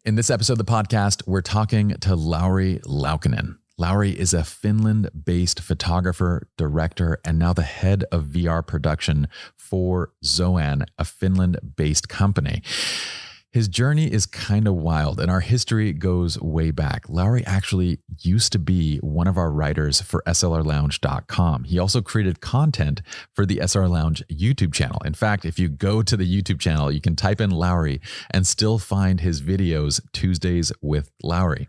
In this episode of the podcast, we're talking to Lauri Laukkanen. Lauri is a Finland-based photographer, director, and now the head of VR production for ZOAN, a Finland-based company. His journey is kind of wild, and our history goes way back. Lauri actually used to be one of our writers for SLRlounge.com. He also created content for the SLR Lounge YouTube channel. In fact, if you go to the YouTube channel, you can type in Lauri and still find his videos, Tuesdays with Lauri.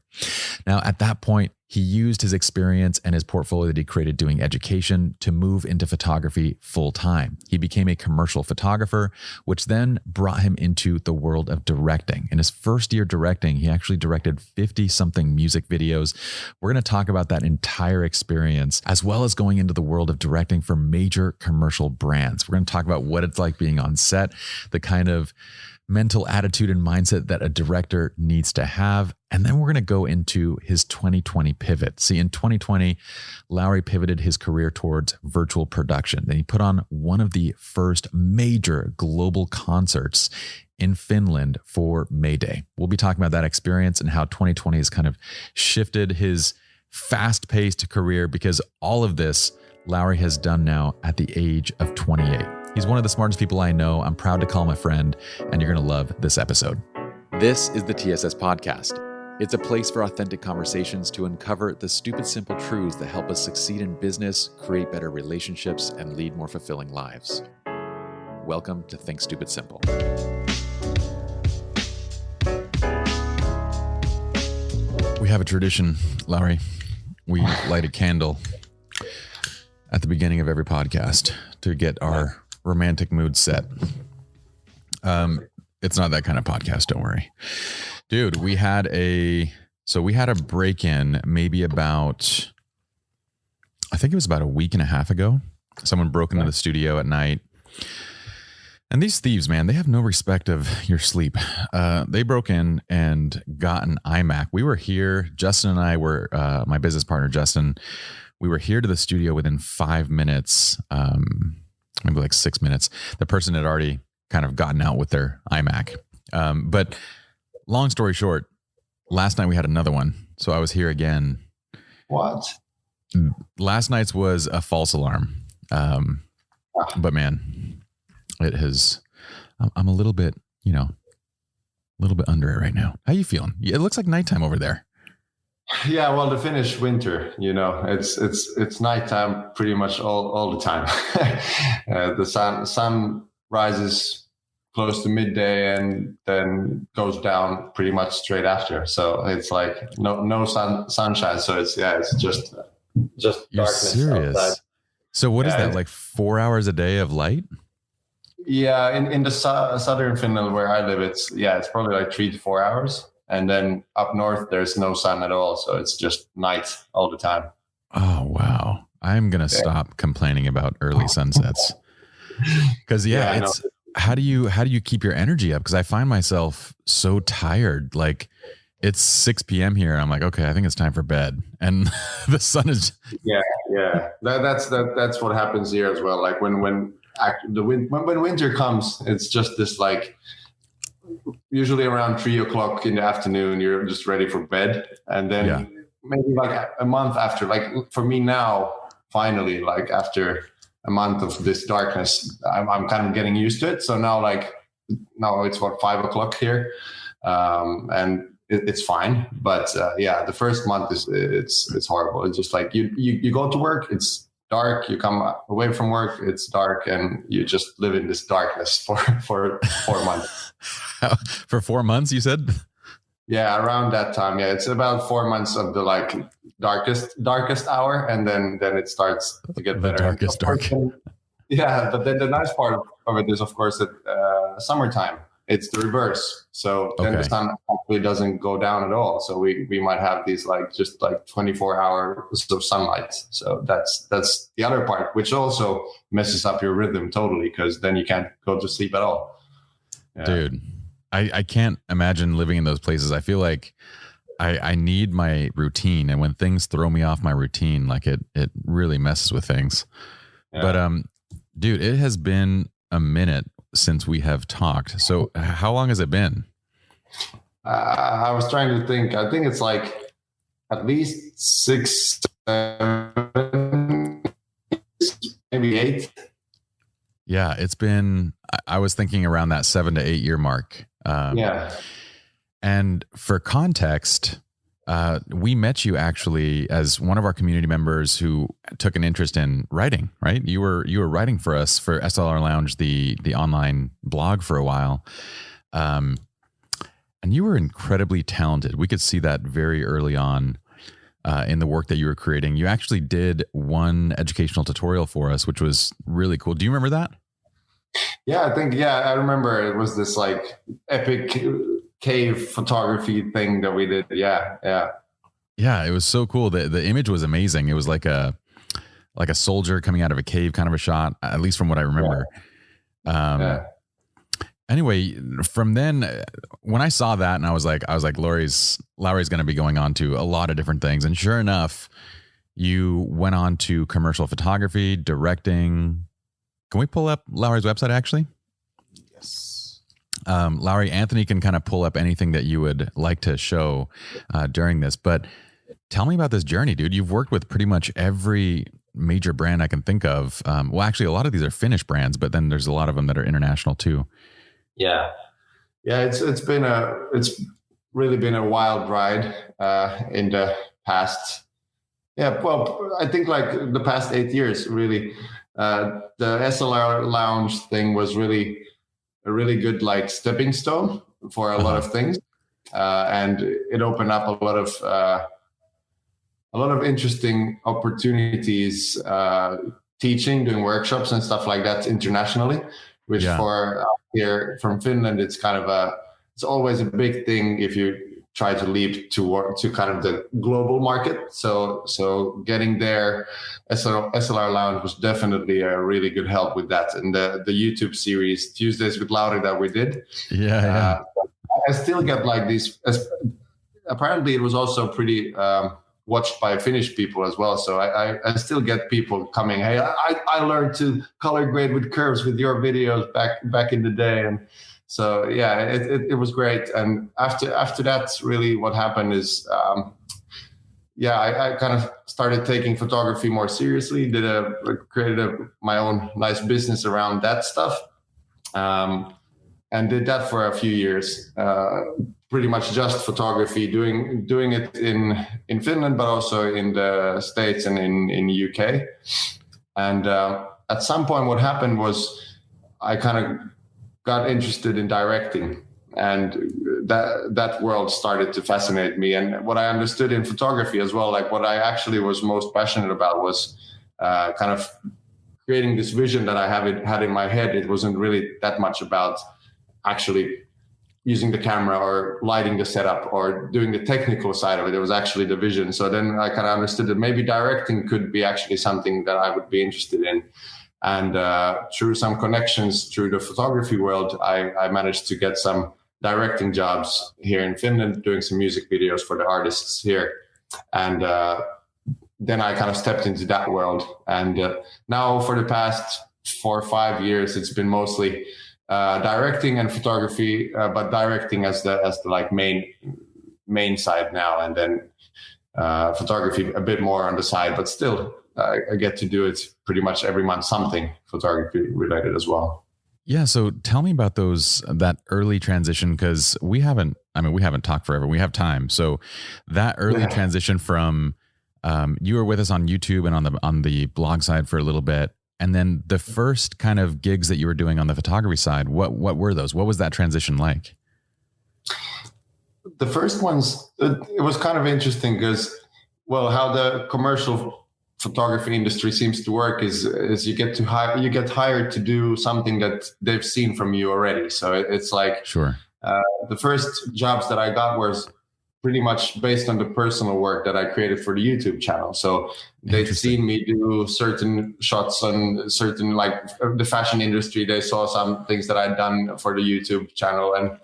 Now, at that point, he used his experience and his portfolio that he created doing education to move into photography full time. He became a commercial photographer, which then brought him into the world of directing. In his first year directing, he actually directed 50-something music videos. We're going to talk about that entire experience, as well as going into the world of directing for major commercial brands. We're going to talk about what it's like being on set, the kind of mental attitude and mindset that a director needs to have. And then we're going to go into his 2020 pivot. See, in 2020, Lauri pivoted his career towards virtual production. Then he put on one of the first major global concerts in Finland for May Day. We'll be talking about that experience and how 2020 has kind of shifted his fast-paced career, because all of this Lauri has done now at the age of 28. He's one of the smartest people I know. I'm proud to call him a friend, and you're going to love this episode. This is the TSS Podcast. It's a place for authentic conversations to uncover the stupid, simple truths that help us succeed in business, create better relationships, and lead more fulfilling lives. Welcome to Think Stupid Simple. We have a tradition, Lauri. We light a candle at the beginning of every podcast to get our romantic mood set. It's not that kind of podcast, don't worry. Dude, we had a break-in maybe about, I think it was about a week and a half ago. Someone broke into the studio at night. And these thieves, man, they have no respect of your sleep. They broke in and got an iMac. We were here, Justin and I were, my business partner, Justin, we were here to the studio within 5 minutes, maybe like 6 minutes. The person had already kind of gotten out with their iMac. But long story short, last night we had another one. So I was here again. What? Last night's was a false alarm. But man, it has, I'm a little bit, a little bit under it right now. How you feeling? It looks like nighttime over there. Yeah, well, the Finnish winter, it's nighttime pretty much all the time. The sun rises close to midday and then goes down pretty much straight after. So it's like no sunshine. So it's just You're darkness serious? outside. So what is that, like 4 hours a day of light? Yeah, in the southern Finland where I live, it's probably like 3 to 4 hours. And then up north, there's no sun at all. So it's just night all the time. Oh, wow. I'm going to stop complaining about early sunsets. Because, it's how do you keep your energy up? Because I find myself so tired. Like it's 6 p.m. here. And I'm like, okay, I think it's time for bed. And the sun is. Yeah. That's what happens here as well. Like when winter comes, it's just this like, usually around 3 o'clock in the afternoon, you're just ready for bed. And then maybe like a month after, like for me now, finally, like after a month of this darkness, I'm kind of getting used to it. So now it's 5 o'clock here. And it's fine. But the first month it's horrible. It's just like you go to work, it's dark, you come away from work, it's dark, and you just live in this darkness for 4 months. For 4 months, you said? Yeah, around that time. Yeah, it's about 4 months of the like darkest hour, and then it starts to get better. Darkest dark. Yeah, but then the nice part of it is, of course, that summertime, it's the reverse. So then the sun actually doesn't go down at all. So we might have these just 24 hours of sunlight. So that's the other part, which also messes up your rhythm totally, because then you can't go to sleep at all. Yeah. Dude, I can't imagine living in those places. I feel like I need my routine, and when things throw me off my routine, like it really messes with things. Yeah. But dude, it has been a minute since we have talked. So how long has it been? I was trying to think. I think it's like at least 6, 7, maybe 8. Yeah, it's been, I was thinking around that 7 to 8 year mark. Yeah. And for context, we met you actually as one of our community members who took an interest in writing, right? You were writing for us for SLR Lounge, the online blog for a while. And you were incredibly talented. We could see that very early on in the work that you were creating. You actually did one educational tutorial for us, which was really cool. Do you remember that? Yeah, I remember it was this like epic cave photography thing that we did. Yeah. It was so cool. The image was amazing. It was like a soldier coming out of a cave kind of a shot, at least from what I remember. Anyway, from then, when I saw that, and I was like, Lauri's going to be going on to a lot of different things. And sure enough, you went on to commercial photography, directing. Can we pull up Lauri's website actually? Yes. Lauri, Anthony can kind of pull up anything that you would like to show during this, but tell me about this journey, dude. You've worked with pretty much every major brand I can think of. Well, actually, a lot of these are Finnish brands, but then there's a lot of them that are international too. Yeah. It's really been a wild ride in the past. Yeah, well, I think like the past 8 years, really. The SLR Lounge thing was really a really good like stepping stone for a lot of things, and it opened up a lot of interesting opportunities, teaching, doing workshops and stuff like that internationally. Which for here from Finland, it's kind of it's always a big thing if you try to leap to kind of the global market. So getting there, SLR Lounge was definitely a really good help with that. And the YouTube series Tuesdays with Lauri that we did. Yeah. I still get like these. Apparently, it was also pretty watched by Finnish people as well. So I still get people coming. Hey, I learned to color grade with curves with your videos back in the day, and so yeah, it was great. And after that, really, what happened is, I kind of started taking photography more seriously. Created my own nice business around that stuff, and did that for a few years. Pretty much just photography, doing it in Finland, but also in the States and in UK. And at some point, what happened was I kind of got interested in directing, and that world started to fascinate me. And what I understood in photography as well, like what I actually was most passionate about was kind of creating this vision that I had in my head. It wasn't really that much about actually using the camera or lighting the setup or doing the technical side of it. It was actually the vision. So then I kind of understood that maybe directing could be actually something that I would be interested in. And through some connections through the photography world, I managed to get some directing jobs here in Finland, doing some music videos for the artists here. And then I kind of stepped into that world. And now for the past 4 or 5 years, it's been mostly directing and photography, but directing as the like main side now, and then photography a bit more on the side, but still I get to do it pretty much every month, something photography related as well. Yeah. So tell me about that early transition, because we haven't talked forever. We have time. So that early transition from you were with us on YouTube and on the blog side for a little bit. And then the first kind of gigs that you were doing on the photography side, what were those? What was that transition like? The first ones, it was kind of interesting because, well, how the commercial photography industry seems to work is you get hired to do something that they've seen from you already. So it's like, sure. The first jobs that I got was pretty much based on the personal work that I created for the YouTube channel. So they'd seen me do certain shots on certain, like the fashion industry. They saw some things that I'd done for the YouTube channel. And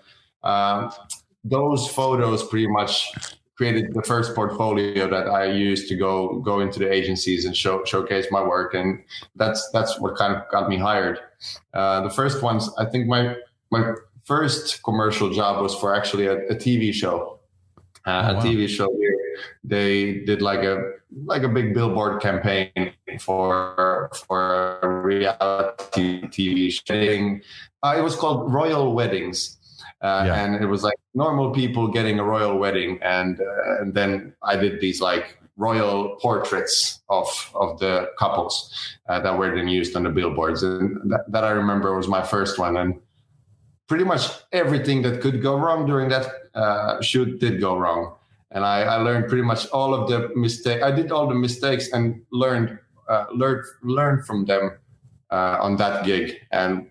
those photos pretty much created the first portfolio that I used to go into the agencies and showcase my work. And that's what kind of got me hired. The first ones, I think my first commercial job was for actually a TV show. A TV show here. They did like a big billboard campaign for a reality TV show. It was called Royal Weddings. And it was like normal people getting a royal wedding, and then I did these like royal portraits of the couples that were then used on the billboards, and that I remember was my first one. And pretty much everything that could go wrong during that shoot did go wrong, and I learned pretty much all of the mistakes. I did all the mistakes and learned from them on that gig, and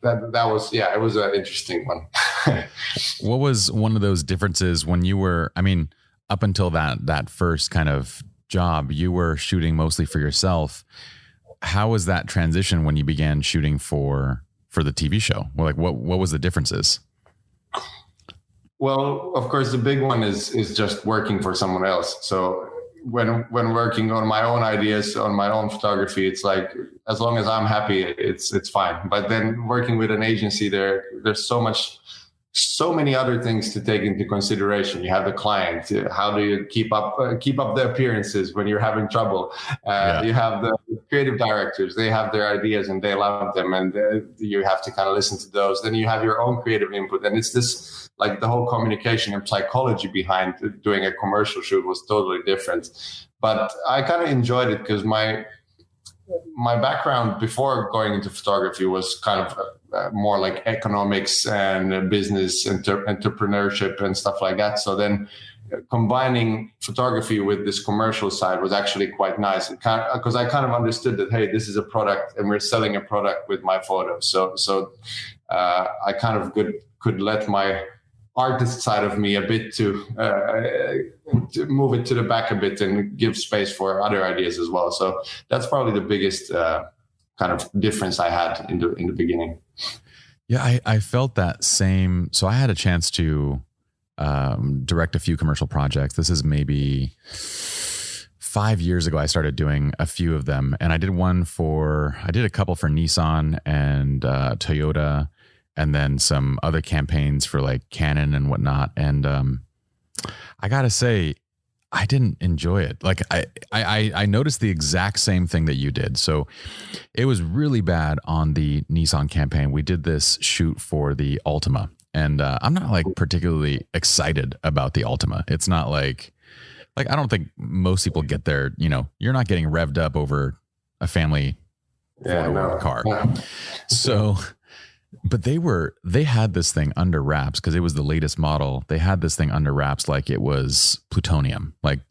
that was it was an interesting one. What was one of those differences when you were, I mean, up until that first kind of job, you were shooting mostly for yourself. How was that transition when you began shooting for the TV show? Well, like what was the differences? Well, of course, the big one is just working for someone else. So when working on my own ideas, on my own photography, it's like, as long as I'm happy, it's fine. But then working with an agency, there's so many other things to take into consideration. You have the client. How do you keep up the appearances when you're having trouble? You have the creative directors. They have their ideas and they love them, and you have to kind of listen to those. Then you have your own creative input, and it's this, like, the whole communication and psychology behind doing a commercial shoot was totally different. But I kind of enjoyed it because my background before going into photography was kind of more like economics and business, entrepreneurship and stuff like that. So then combining photography with this commercial side was actually quite nice, because I kind of understood that, hey, this is a product and we're selling a product with my photos. So I kind of could let my artist side of me a bit to move it to the back a bit and give space for other ideas as well. So that's probably the biggest kind of difference I had in the beginning. Yeah, I felt that same. So I had a chance to direct a few commercial projects. This is maybe 5 years ago. I started doing a few of them, and I did a couple for Nissan and Toyota, and then some other campaigns for like Canon and whatnot. And I gotta say, I didn't enjoy it. Like I noticed the exact same thing that you did. So it was really bad on the Nissan campaign. We did this shoot for the Altima, and I'm not like particularly excited about the Altima. It's not like I don't think most people get there. You know, you're not getting revved up over a family car. No. So. But they had this thing under wraps because it was the latest model. They had this thing under wraps like it was plutonium. Like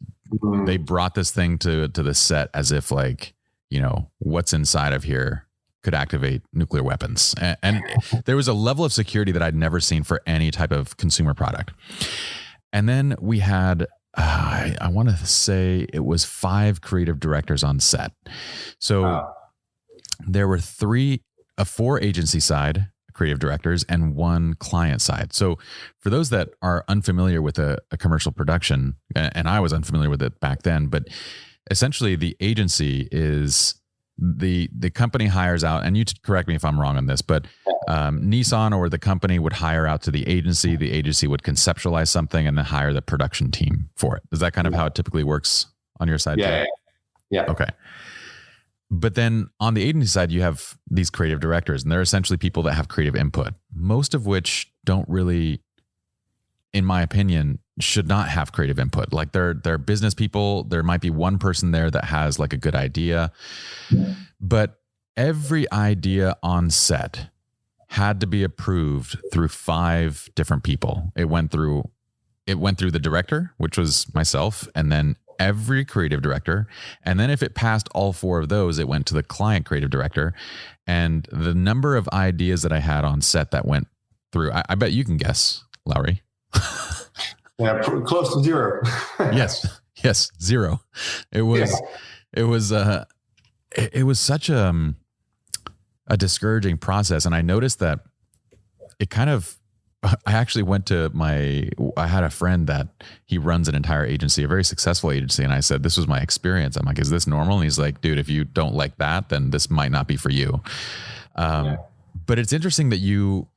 they brought this thing to the set as if, like, you know, what's inside of here could activate nuclear weapons. And there was a level of security that I'd never seen for any type of consumer product. And then we had, I want to say it was 5 creative directors on set. So there were 4 agency side creative directors and 1 client side. So for those that are unfamiliar with a commercial production, and I was unfamiliar with it back then, but essentially the agency is the company hires out, and you correct me if I'm wrong on this, but Nissan or the company would hire out to the agency would conceptualize something and then hire the production team for it. Is that kind of how it typically works on your side? Yeah. Okay. But then on the agency side, you have these creative directors, and they're essentially people that have creative input, most of which don't really, in my opinion, should not have creative input. Like they're business people. There might be one person there that has like a good idea, but every idea on set had to be approved through 5 different people. It went through the director, which was myself, and then every creative director. And then if it passed all 4 of those, it went to the client creative director. And the number of ideas that I had on set that went through, I bet you can guess, Lauri. Yeah, close to 0. Yes, 0. It was such a discouraging process. And I noticed that it kind of, I actually went to I had a friend that he runs an entire agency, a very successful agency. And I said, this was my experience. I'm like, is this normal? And he's like, dude, if you don't like that, then this might not be for you. But it's interesting that you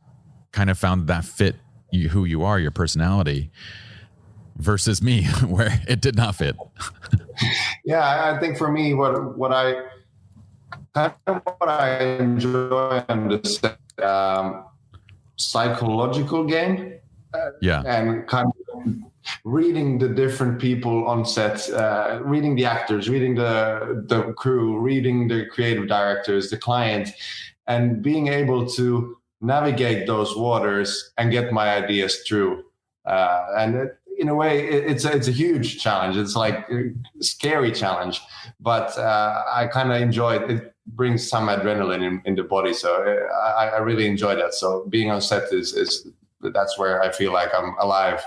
kind of found that fit who you are, your personality, versus me, where it did not fit. Yeah, I think for me, what I enjoy on this psychological game, and kind of reading the different people on set, reading the actors, reading the crew, reading the creative directors, the client, and being able to navigate those waters and get my ideas through. In a way, it's a huge challenge. It's like a scary challenge, but I kind of enjoy it. It brings some adrenaline in the body, so I really enjoy that. So being on set is that's where I feel like I'm alive.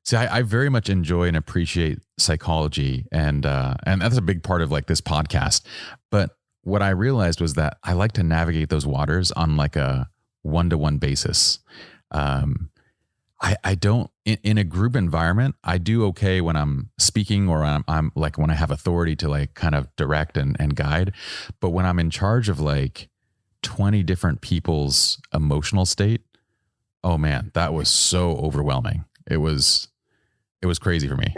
See, I very much enjoy and appreciate psychology, and that's a big part of like this podcast. But what I realized was that I like to navigate those waters on like a one-to-one basis. I don't in a group environment. I do okay when I'm speaking or I'm like when I have authority to like kind of direct and guide. But when I'm in charge of like 20 different people's emotional state, oh man, that was so overwhelming. It was crazy for me.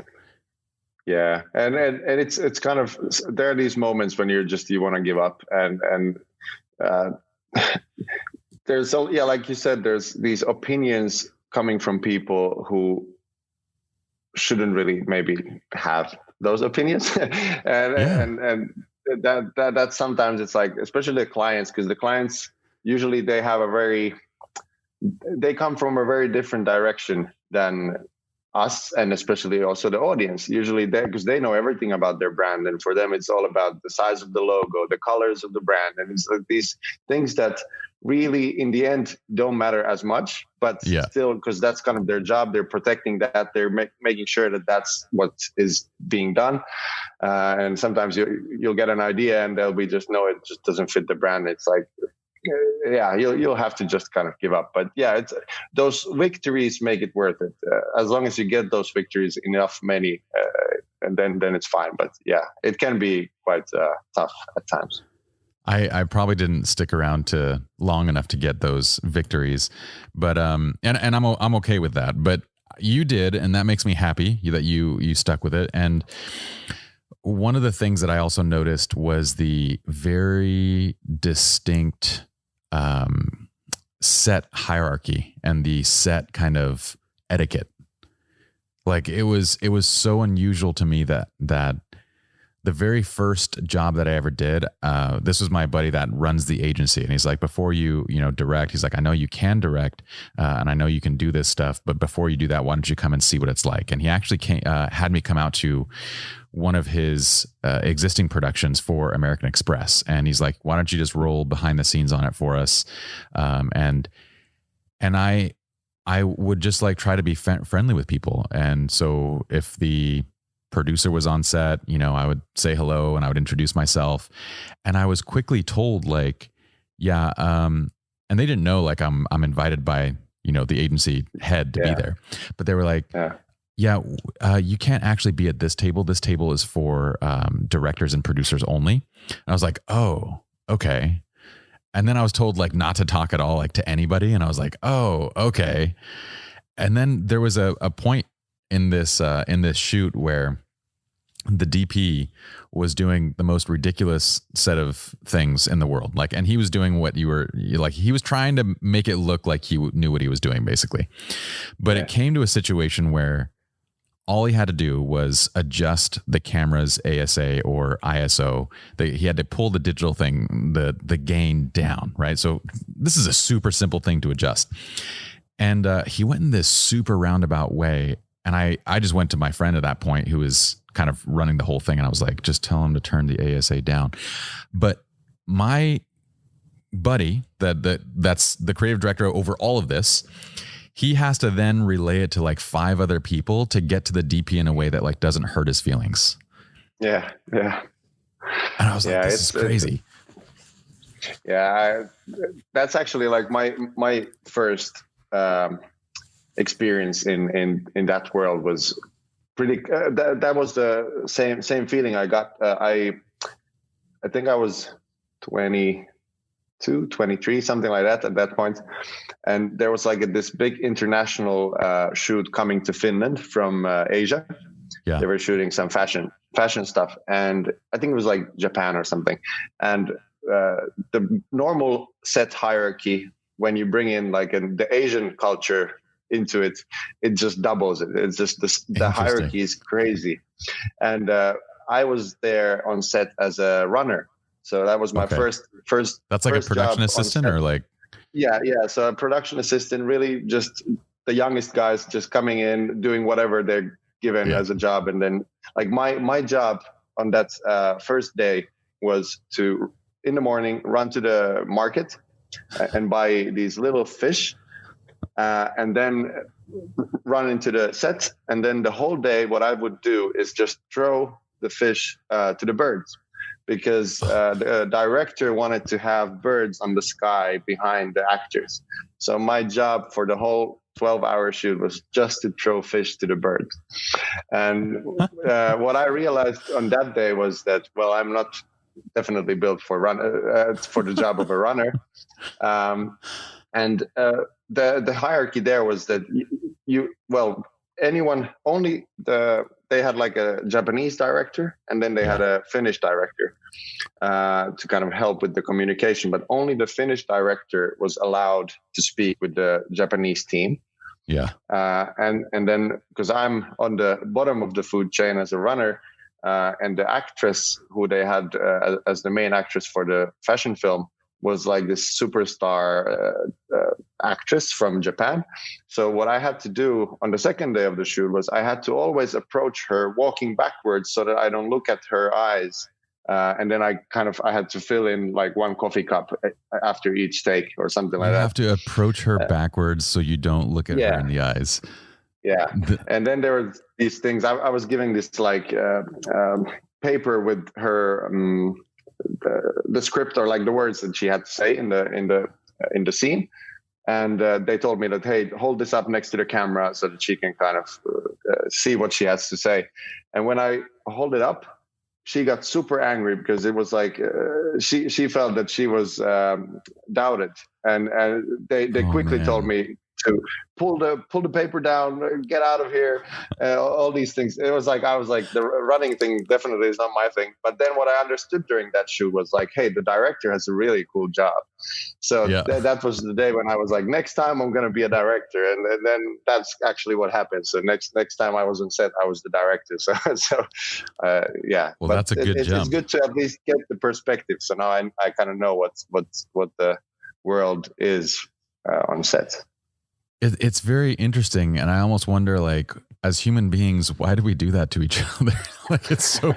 Yeah, and it's kind of, there are these moments when you want to give up, and there's like you said, there's these opinions coming from people who shouldn't really maybe have those opinions, and that sometimes it's like, especially the clients, because the clients usually they come from a very different direction than us, and especially also the audience. Usually because they know everything about their brand, and for them it's all about the size of the logo, the colors of the brand, and it's like these things that really in the end don't matter as much, but still, because that's kind of their job, they're protecting that, they're making sure that that's what is being done, and sometimes you'll get an idea and they'll be just, no, it just doesn't fit the brand. It's like, you'll have to just kind of give up. But it's those victories make it worth it, as long as you get those victories, enough many, and then it's fine. But it can be quite tough at times. I probably didn't stick around to long enough to get those victories, but and I'm okay with that. But you did, and that makes me happy that you stuck with it. And one of the things that I also noticed was the very distinct set hierarchy and the set kind of etiquette. Like it was so unusual to me that the very first job that I ever did, this was my buddy that runs the agency. And he's like, before you direct, he's like, I know you can direct, and I know you can do this stuff, but before you do that, why don't you come and see what it's like? And he actually had me come out to one of his existing productions for American Express. And he's like, why don't you just roll behind the scenes on it for us? And I would just like try to be friendly with people. And so if the producer was on set, I would say hello and I would introduce myself. And I was quickly told like, and they didn't know like I'm invited by, the agency head to be there, but they were like, you can't actually be at this table. This table is for directors and producers only. And I was like, oh, okay. And then I was told like not to talk at all, like to anybody. And I was like, oh, okay. And then there was a point in this shoot where the DP was doing the most ridiculous set of things in the world. Like, and he was doing what he was trying to make it look like he knew what he was doing basically. But it came to a situation where all he had to do was adjust the camera's ASA or ISO. He had to pull the digital thing, the gain down, right? So this is a super simple thing to adjust. And he went in this super roundabout way. And I just went to my friend at that point who was kind of running the whole thing. And I was like, just tell him to turn the ASA down. But my buddy, that's the creative director over all of this, he has to then relay it to like 5 other people to get to the DP in a way that like doesn't hurt his feelings. Yeah. Yeah. And I was like, this is crazy. That's actually like my first experience in that world was pretty that was the same feeling I got. I think I was 22 22, 23, something like that at that point. And there was like this big international shoot coming to Finland from Asia. Yeah. They were shooting some fashion stuff. And I think it was like Japan or something. And the normal set hierarchy, when you bring in like the Asian culture into it, it just doubles it. It's just the hierarchy is crazy. And I was there on set as a runner. So that was my first. That's like first a production assistant or like? Yeah. So a production assistant, really just the youngest guys just coming in, doing whatever they're given as a job. And then like my job on that first day was to, in the morning, run to the market and buy these little fish and then run into the set. And then the whole day, what I would do is just throw the fish to the birds, because the director wanted to have birds on the sky behind the actors. So my job for the whole 12-hour shoot was just to throw fish to the birds. And what I realized on that day was that, well, I'm not definitely built for the job of a runner. And the hierarchy there was that they had like a Japanese director, and then they had a Finnish director to kind of help with the communication, but only the Finnish director was allowed to speak with the Japanese team. Yeah. And then because I'm on the bottom of the food chain as a runner, and the actress who they had as the main actress for the fashion film was like this superstar actress from Japan. So what I had to do on the second day of the shoot was I had to always approach her walking backwards so that I don't look at her eyes. And then I had to fill in like one coffee cup after each take or something like that. You have to approach her backwards so you don't look at her in the eyes. Yeah. And then there were these things. I was giving this like paper with her the script, or like the words that she had to say in the scene. And they told me that, hey, hold this up next to the camera so that she can kind of see what she has to say. And when I hold it up, she got super angry because it was like she felt that she was doubted. And they quickly told me to pull the paper down, get out of here, all these things. It was like, I was like, the running thing definitely is not my thing. But then what I understood during that shoot was like, hey, the director has a really cool job. So that was the day when I was like, next time I'm going to be a director. And then that's actually what happened. So next time I was on set, I was the director. Yeah. Well, but that's a good jump. It's good to at least get the perspective. So now I kind of know what the world is on set. It's very interesting, and I almost wonder, like, as human beings, why do we do that to each other? Like, it's so.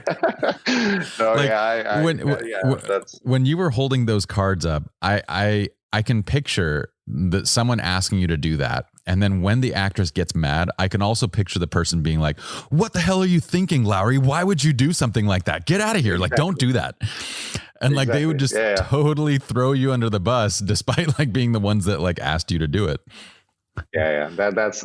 When you were holding those cards up, I can picture that someone asking you to do that, and then when the actress gets mad, I can also picture the person being like, "What the hell are you thinking, Lauri? Why would you do something like that? Get out of here! Like, don't do that." And like they would just totally throw you under the bus, despite like being the ones that like asked you to do it. Yeah. That's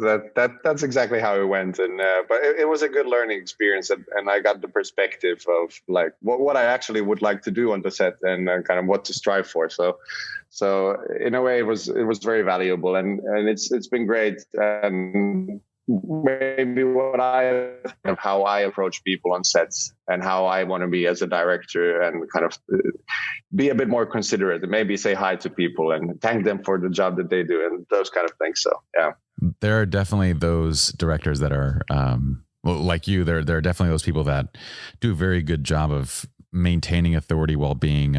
exactly how it went. And but it was a good learning experience, and I got the perspective of like what I actually would like to do on the set, and kind of what to strive for. So in a way, it was very valuable, and it's been great. And maybe how I approach people on sets and how I want to be as a director, and kind of be a bit more considerate, and maybe say hi to people and thank them for the job that they do and those kind of things. So, yeah. There are definitely those directors that are, like you, there are definitely those people that do a very good job of maintaining authority while being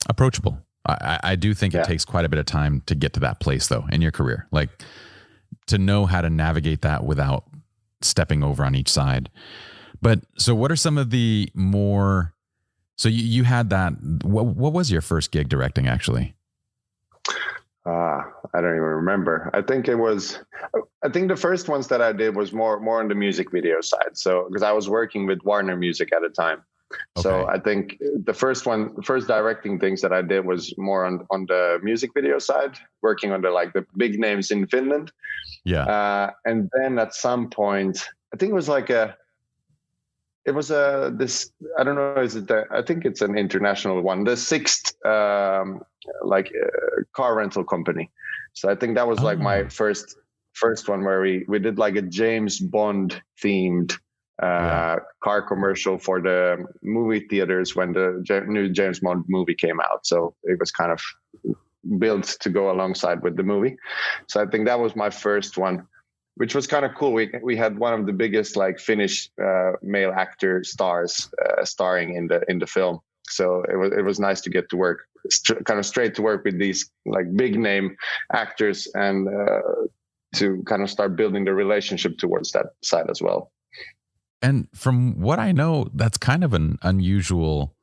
approachable. I do think it takes quite a bit of time to get to that place though in your career. Like, to know how to navigate that without stepping over on each side. But so what are some of the more, so you had that, what was your first gig directing actually? I don't even remember. I think the first ones that I did was more on the music video side. So, because I was working with Warner Music at the time. Okay. So I think the first directing things that I did was more on the music video side, working on the big names in Finland. Yeah. And then at some point, I think it it was this, I don't know, I think it's an international one, the sixth car rental company. So I think that was like my first one where we did like a James Bond themed car commercial for the movie theaters when the new James Bond movie came out. So it was kind of built to go alongside with the movie. So I think that was my first one, which was kind of cool. We had one of the biggest like Finnish male actor stars starring in the film. So it was nice to get to work kind of straight to work with these like big name actors and to kind of start building the relationship towards that side as well. And from what I know, that's kind of an unusual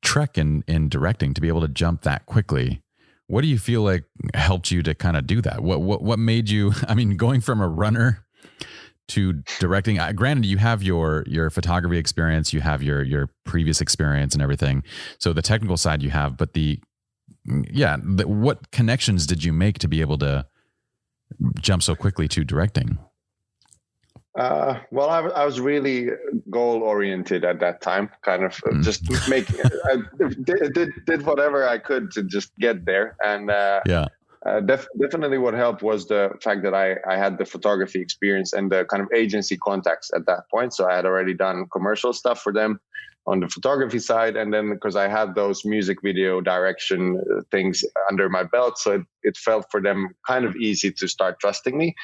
trek in directing, to be able to jump that quickly. What do you feel like helped you to kind of do that? What made you, I mean, going from a runner to directing, granted you have your photography experience, you have your previous experience and everything. So the technical side you have, but what connections did you make to be able to jump so quickly to directing? Well, I was really goal oriented at that time, kind of just making, I did whatever I could to just get there. And definitely what helped was the fact that I had the photography experience and the kind of agency contacts at that point. So I had already done commercial stuff for them on the photography side. And then because I had those music video direction things under my belt, so it felt for them kind of easy to start trusting me.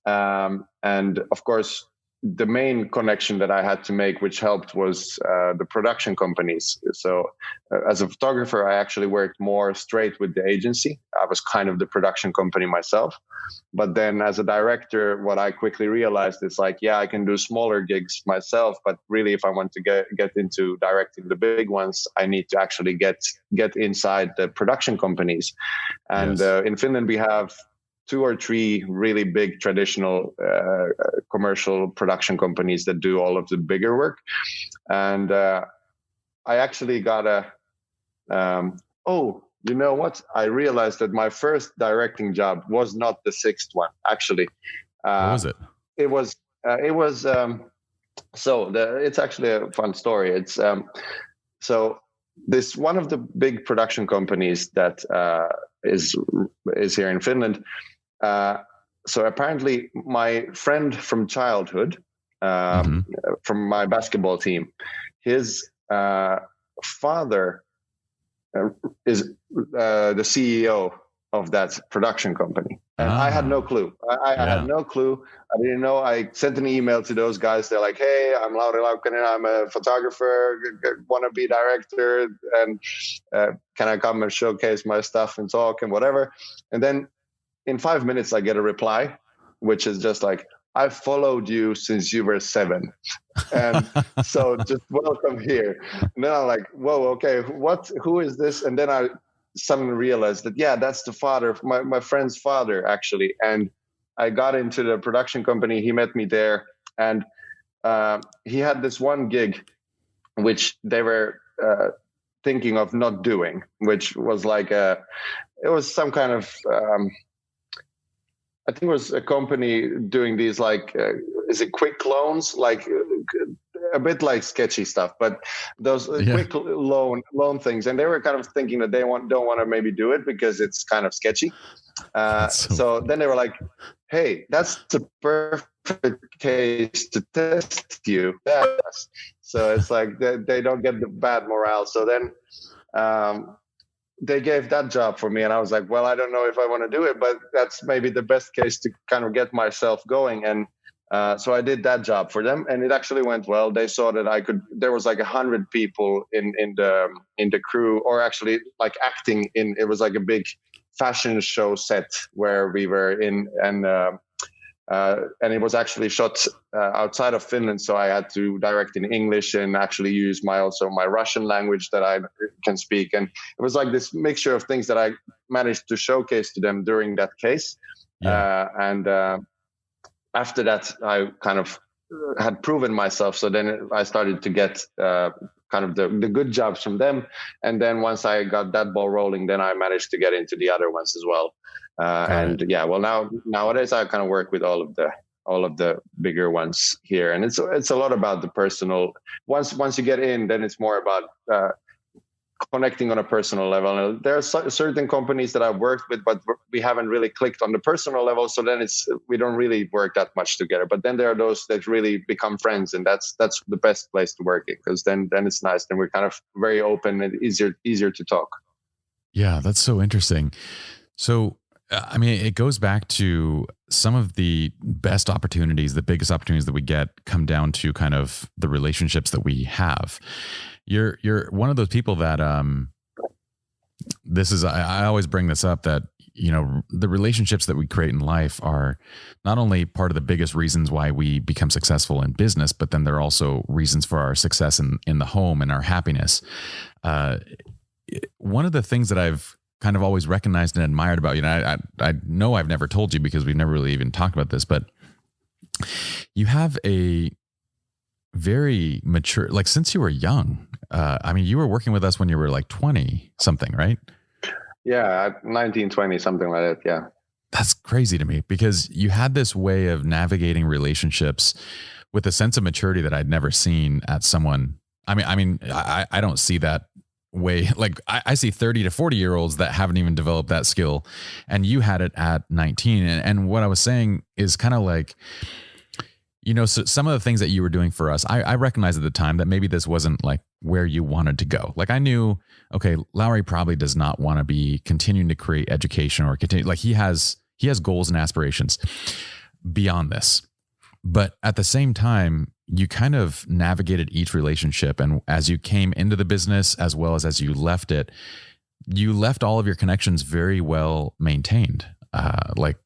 And of course, the main connection that I had to make, which helped, was the production companies. So as a photographer, I actually worked more straight with the agency. I was kind of the production company myself. But then as a director, what I quickly realized is like, yeah, I can do smaller gigs myself. But really, if I want to get into directing the big ones, I need to actually get inside the production companies. And in Finland, we have 2 or 3 really big traditional commercial production companies that do all of the bigger work. And I actually got you know what? I realized that my first directing job was not the 6th one, actually. What was it? It's actually a fun story. It's so this one of the big production companies that is here in Finland. So apparently my friend from childhood, from my basketball team, his father is the CEO of that production company. And I had no clue. I had no clue. I didn't know. I sent an email to those guys. They're like, hey, I'm Lauri Laukkanen. I'm a photographer, want to be director. And can I come and showcase my stuff and talk and whatever? And then in 5 minutes, I get a reply, which is just like, I followed you since you were 7. And so just welcome here. And then I'm like, whoa, okay, who is this? And then I suddenly realized that, that's the father, my friend's father, actually. And I got into the production company. He met me there. And he had this one gig, which they were thinking of not doing, which was like it was some kind of... I think it was a company doing these like, is it quick loans? Like a bit like sketchy stuff, but those quick loan things. And they were kind of thinking that they don't want to maybe do it because it's kind of sketchy. So then they were like, hey, that's the perfect case to test you. So it's like they don't get the bad morale. So then they gave that job for me, and I was like, well, I don't know if I want to do it, but that's maybe the best case to kind of get myself going. And so I did that job for them, and it actually went well. They saw that I could. There was like 100 people in the crew, or actually like acting in. It was like a big fashion show set where we were in, and it was actually shot outside of Finland, so I had to direct in English and actually use my Russian language that I can speak. And it was like this mixture of things that I managed to showcase to them during that case. And after that, I kind of had proven myself. So then I started to get kind of the good jobs from them. And then once I got that ball rolling, then I managed to get into the other ones as well. Nowadays I kind of work with all of the all of the bigger ones here. And it's a lot about the personal. Once you get in, then it's more about connecting on a personal level. And there are certain companies that I've worked with, but we haven't really clicked on the personal level. So then we don't really work that much together. But then there are those that really become friends, and that's the best place to work in, because then it's nice. Then we're kind of very open and easier to talk. Yeah, that's so interesting. So, I mean, it goes back to some of the best opportunities, the biggest opportunities that we get come down to kind of the relationships that we have. You're one of those people that, I always bring this up, that, you know, the relationships that we create in life are not only part of the biggest reasons why we become successful in business, but then they're also reasons for our success in the home and our happiness. One of the things that I've kind of always recognized and admired about you, and I know I've never told you because we've never really even talked about this, but you have a very mature, like, since you were young, I mean, you were working with us when you were like 20 something, right? Yeah, 19, 20, something like that. Yeah. That's crazy to me, because you had this way of navigating relationships with a sense of maturity that I'd never seen at someone. I don't see that way. Like, I see 30 to 40-year-olds that haven't even developed that skill, and you had it at 19. And what I was saying is kind of like, you know, so some of the things that you were doing for us, I recognized at the time that maybe this wasn't like where you wanted to go. Like, I knew, okay, Lauri probably does not want to be continuing to create education or continue. Like, he has goals and aspirations beyond this. But at the same time, you kind of navigated each relationship. And as you came into the business, as well as you left it, you left all of your connections very well maintained. Like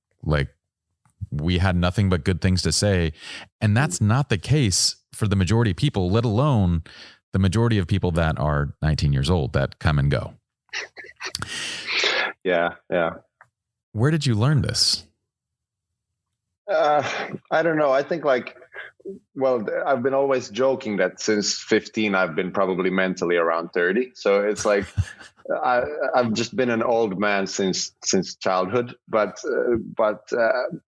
we had nothing but good things to say. And that's not the case for the majority of people, let alone the majority of people that are 19 years old that come and go. Yeah. Where did you learn this? I don't know. I think I've been always joking that since 15, I've been probably mentally around 30. So it's like, I've just been an old man since childhood, but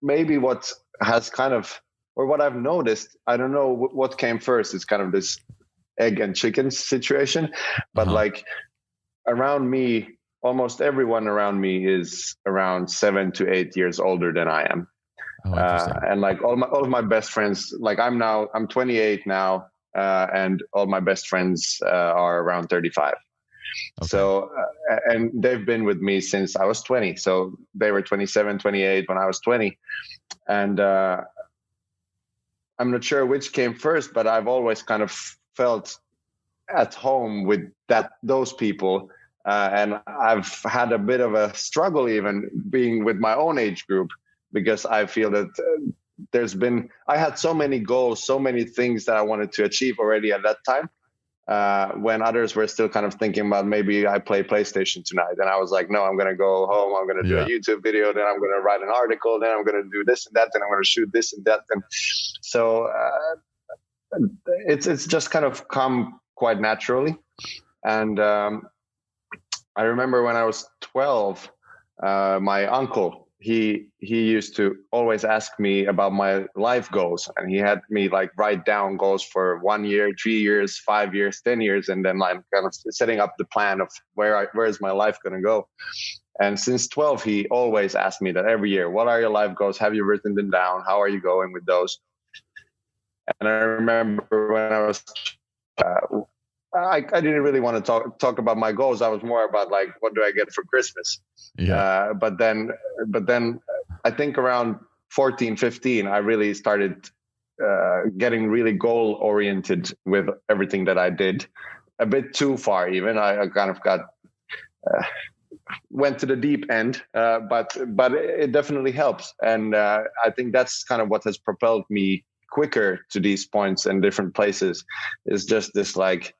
maybe what has kind of, or what I've noticed, I don't know what came first. It's kind of this egg and chicken situation, but like around me, almost everyone around me is around 7 to 8 years older than I am. Oh, and like all of my best friends, like I'm 28 now, and all my best friends are around 35. Okay. So, and they've been with me since I was 20. So they were 27, 28 when I was 20. And I'm not sure which came first, but I've always kind of felt at home with those people. And I've had a bit of a struggle even being with my own age group, because I feel that I had so many goals, so many things that I wanted to achieve already at that time, when others were still kind of thinking about, maybe I play PlayStation tonight. And I was like, no, I'm going to go home. I'm going to do a YouTube video. Then I'm going to write an article. Then I'm going to do this and that. Then I'm going to shoot this and that. And so it's just kind of come quite naturally. And I remember when I was 12, my uncle, he used to always ask me about my life goals, and he had me like write down goals for 1 year, 3 years, 5 years, 10 years. And then I'm kind of setting up the plan of where is my life going to go. And since 12, he always asked me that every year, what are your life goals? Have you written them down? How are you going with those? And I remember when I was, I didn't really want to talk about my goals. I was more about like, what do I get for Christmas? Yeah. But then I think around 14, 15, I really started getting really goal oriented with everything that I did, a bit too far even. I kind of got went to the deep end, but it definitely helps. And I think that's kind of what has propelled me quicker to these points and different places, is just this like,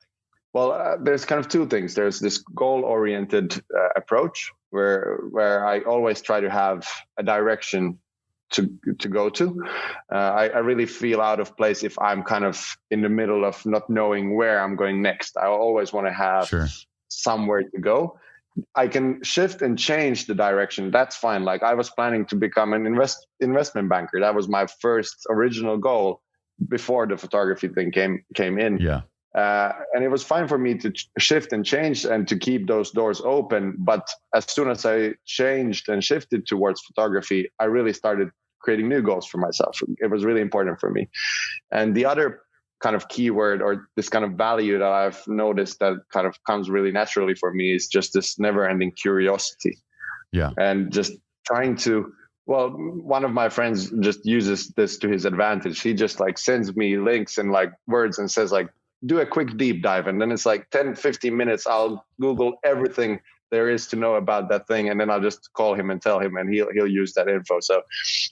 there's kind of two things. There's this goal-oriented approach where I always try to have a direction to go to. I really feel out of place if I'm kind of in the middle of not knowing where I'm going next. I always want to have somewhere to go. I can shift and change the direction. That's fine. Like I was planning to become an investment banker. That was my first original goal before the photography thing came in. Yeah. And it was fine for me to shift and change and to keep those doors open. But as soon as I changed and shifted towards photography, I really started creating new goals for myself. It was really important for me. And the other kind of keyword or this kind of value that I've noticed that kind of comes really naturally for me is just this never-ending curiosity. Yeah. And just trying to, well, one of my friends just uses this to his advantage. He just like sends me links and like words and says like, do a quick deep dive. And then it's like 10, 15 minutes. I'll Google everything there is to know about that thing. And then I'll just call him and tell him, and he'll use that info. So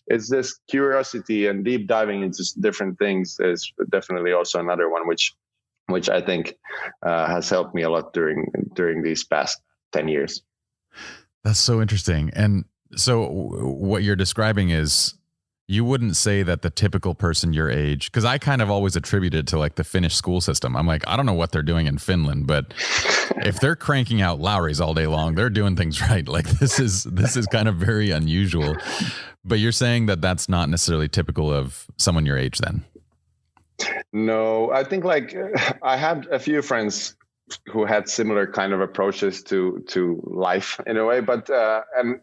it's this curiosity and deep diving into different things is definitely also another one, which I think has helped me a lot during these past 10 years. That's so interesting. And so what you're describing is, you wouldn't say that the typical person your age, because I kind of always attributed to like the Finnish school system. I'm like, I don't know what they're doing in Finland, but if they're cranking out Lauris all day long, they're doing things right. Like this is kind of very unusual. But you're saying that that's not necessarily typical of someone your age then? No, I think like I had a few friends who had similar kind of approaches to life in a way, but and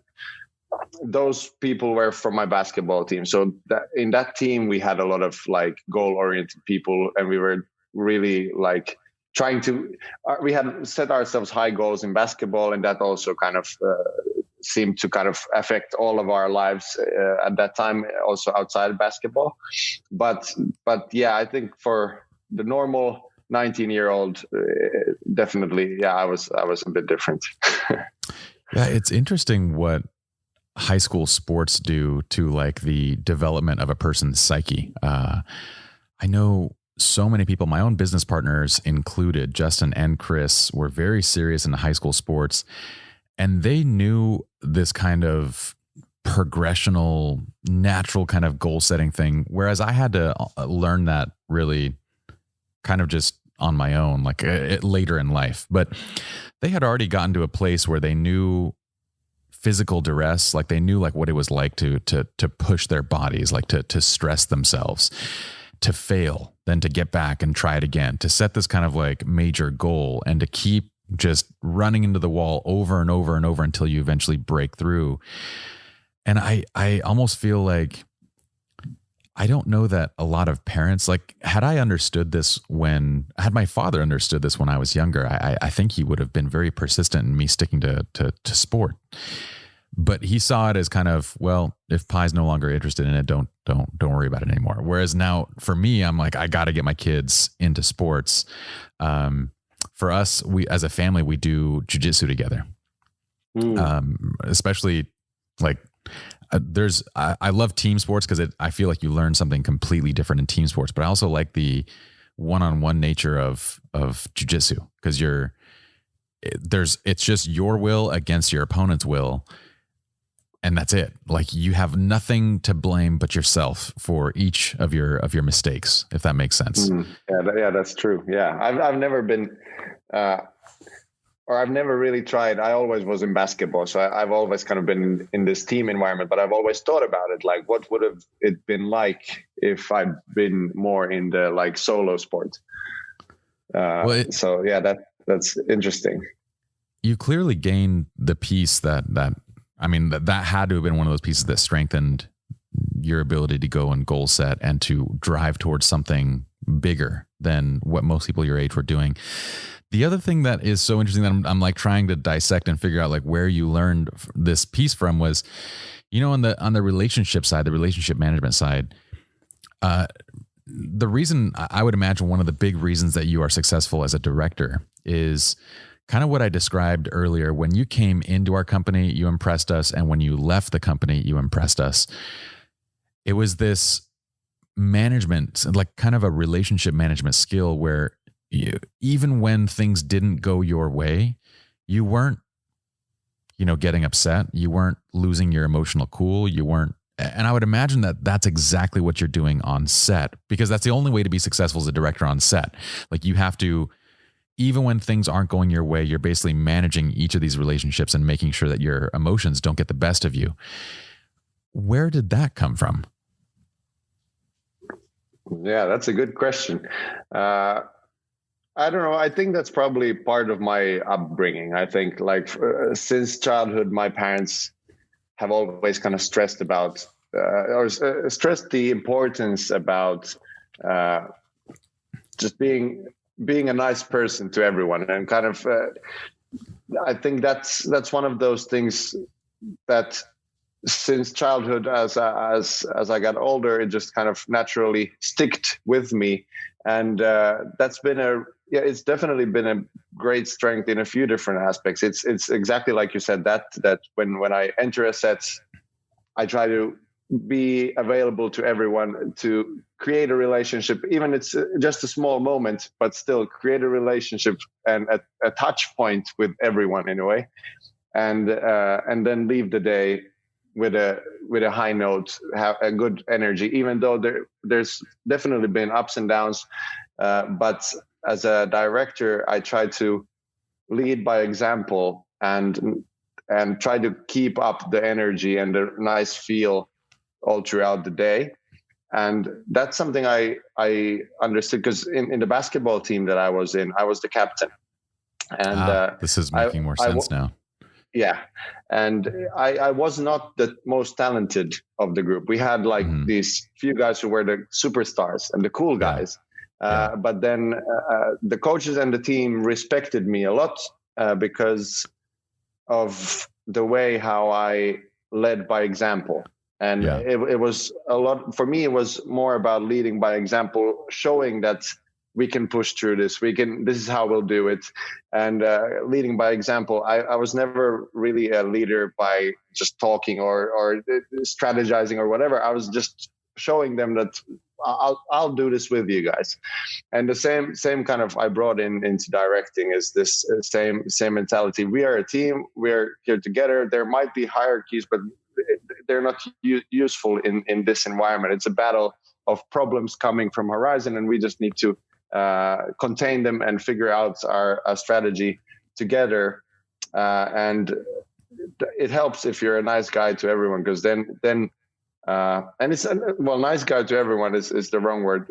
those people were from my basketball team. So in that team, we had a lot of like goal-oriented people, and we were really like trying to, we had set ourselves high goals in basketball, and that also kind of seemed to kind of affect all of our lives at that time, also outside basketball. But yeah, I think for the normal 19-year-old, definitely, yeah, I was a bit different. Yeah, it's interesting what high school sports do to like the development of a person's psyche. I know so many people, my own business partners included, Justin and Chris, were very serious in high school sports, and they knew this kind of progressional, natural kind of goal setting thing. Whereas I had to learn that really kind of just on my own, like later in life, but they had already gotten to a place where they knew physical duress, like they knew like what it was like to push their bodies, like to stress themselves, to fail, then to get back and try it again, to set this kind of like major goal and to keep just running into the wall over and over and over until you eventually break through. And I almost feel like, I don't know that a lot of parents, like had my father understood this when I was younger, I think he would have been very persistent in me sticking to sport. But he saw it as kind of, well, if Pi's no longer interested in it, don't worry about it anymore. Whereas now for me, I'm like, I got to get my kids into sports. For us, we as a family, we do jiu-jitsu together. Especially like I love team sports because I feel like you learn something completely different in team sports, but I also like the one-on-one nature of jiu-jitsu because it's just your will against your opponent's will. And that's it. Like you have nothing to blame but yourself for each of your mistakes, if that makes sense. Yeah, that's true. Yeah, I've never been, or I've never really tried. I always was in basketball, so I've always kind of been in this team environment. But I've always thought about it, like what would have it been like if I'd been more in the like solo sport. So yeah, that's interesting. You clearly gained the piece that had to have been one of those pieces that strengthened your ability to go and goal set and to drive towards something bigger than what most people your age were doing. The other thing that is so interesting that I'm like trying to dissect and figure out like where you learned this piece from was, on the relationship side, the relationship management side, the reason I would imagine one of the big reasons that you are successful as a director is kind of what I described earlier. When you came into our company, you impressed us. And when you left the company, you impressed us. It was this management, like kind of a relationship management skill where even when things didn't go your way, you weren't, getting upset. You weren't losing your emotional cool. You weren't. And I would imagine that that's exactly what you're doing on set, because that's the only way to be successful as a director on set. Like you have to even when things aren't going your way, you're basically managing each of these relationships and making sure that your emotions don't get the best of you. Where did that come from? Yeah, that's a good question. I don't know. I think that's probably part of my upbringing. I think since childhood, my parents have always kind of stressed about stressed the importance about just being a nice person to everyone, and kind of I think that's one of those things that since childhood, as I got older, it just kind of naturally sticked with me, and that's been it's definitely been a great strength in a few different aspects. It's exactly like you said, that when I enter a set, I try to be available to everyone, to create a relationship, even it's just a small moment, but still create a relationship and a touch point with everyone in a way, and then leave the day with a high note, have a good energy, even though there's definitely been ups and downs, but as a director, I try to lead by example and try to keep up the energy and the nice feel all throughout the day. And that's something I understood, because in the basketball team that I was in, I was the captain. And this is making more sense now. Yeah. And I was not the most talented of the group. We had these few guys who were the superstars and the cool guys. But then the coaches and the team respected me a lot because of the way how I led by example. And it was a lot, for me, it was more about leading by example, showing that we can push through this. This is how we'll do it. And leading by example, I was never really a leader by just talking or strategizing or whatever. I was just showing them that I'll do this with you guys. And the same kind of I brought into directing is this same mentality. We are a team. We're here together. There might be hierarchies, but they're not useful in this environment. It's a battle of problems coming from horizon, and we just need to contain them and figure out our strategy together. And it helps if you're a nice guy to everyone, because then and it's nice guy to everyone is the wrong word.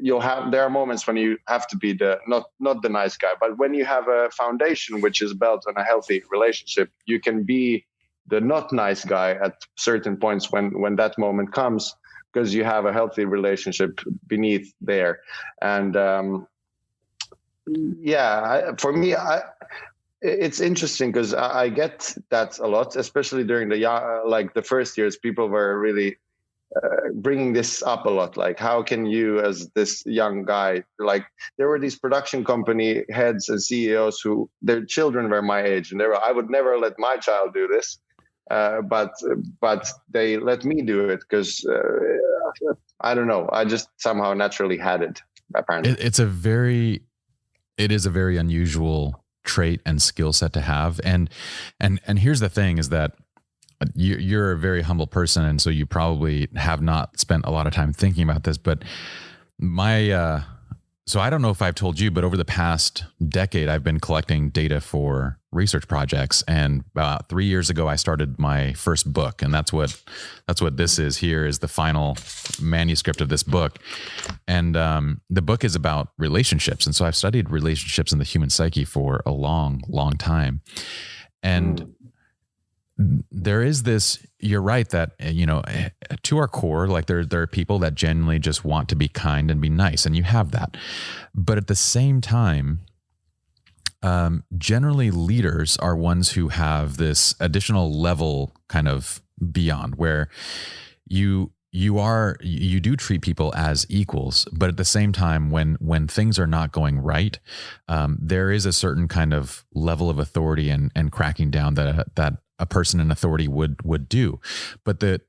There are moments when you have to be not the nice guy, but when you have a foundation which is built on a healthy relationship, you can be the not nice guy at certain points when that moment comes, because you have a healthy relationship beneath there. And for me, it's interesting because I get that a lot, especially during the first years. People were really bringing this up a lot. Like, how can you, as this young guy, there were these production company heads and CEOs who their children were my age, and I would never let my child do this. But they let me do it because I don't know. I just somehow naturally had it. Apparently, it is a very unusual trait and skill set to have. And here's the thing: is that you're a very humble person, and so you probably have not spent a lot of time thinking about this. But so I don't know if I've told you, but over the past decade, I've been collecting data for research projects. And about 3 years ago, I started my first book. And that's what this is here, is the final manuscript of this book. And the book is about relationships. And so I've studied relationships in the human psyche for a long, long time. And there is this, you're right, that, to our core, like there are people that genuinely just want to be kind and be nice, and you have that. But at the same time, generally leaders are ones who have this additional level kind of beyond, where you do treat people as equals, but at the same time, when things are not going right, there is a certain kind of level of authority and cracking down that a person in authority would do. But the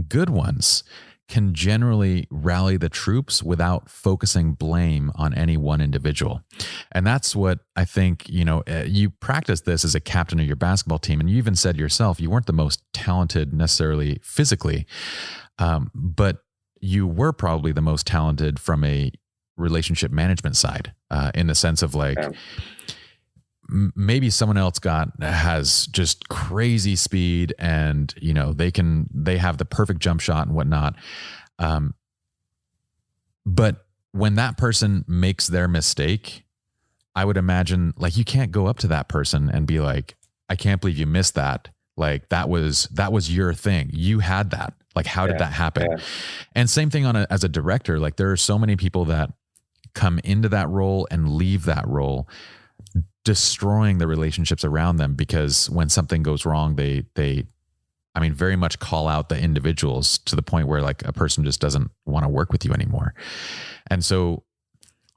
good ones can generally rally the troops without focusing blame on any one individual. And that's what I think, you practice this as a captain of your basketball team. And you even said yourself, you weren't the most talented necessarily physically, but you were probably the most talented from a relationship management side, in the sense of like, maybe someone else has just crazy speed and, you know, they have the perfect jump shot and whatnot. But when that person makes their mistake, I would imagine like you can't go up to that person and be like, I can't believe you missed that. Like that was your thing. You had that. Like, how did that happen? Yeah. And same thing as a director, like there are so many people that come into that role and leave that role, destroying the relationships around them, because when something goes wrong, they very much call out the individuals to the point where like a person just doesn't want to work with you anymore. And so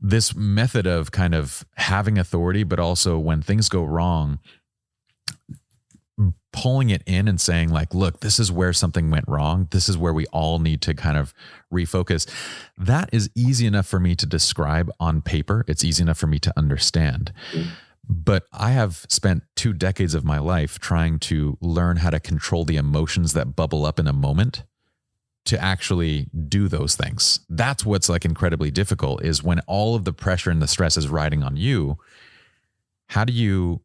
this method of kind of having authority, but also when things go wrong, pulling it in and saying like, look, this is where something went wrong. This is where we all need to kind of refocus. That is easy enough for me to describe on paper. It's easy enough for me to understand. But I have spent 2 decades of my life trying to learn how to control the emotions that bubble up in a moment to actually do those things. That's what's like incredibly difficult, is when all of the pressure and the stress is riding on you. How do you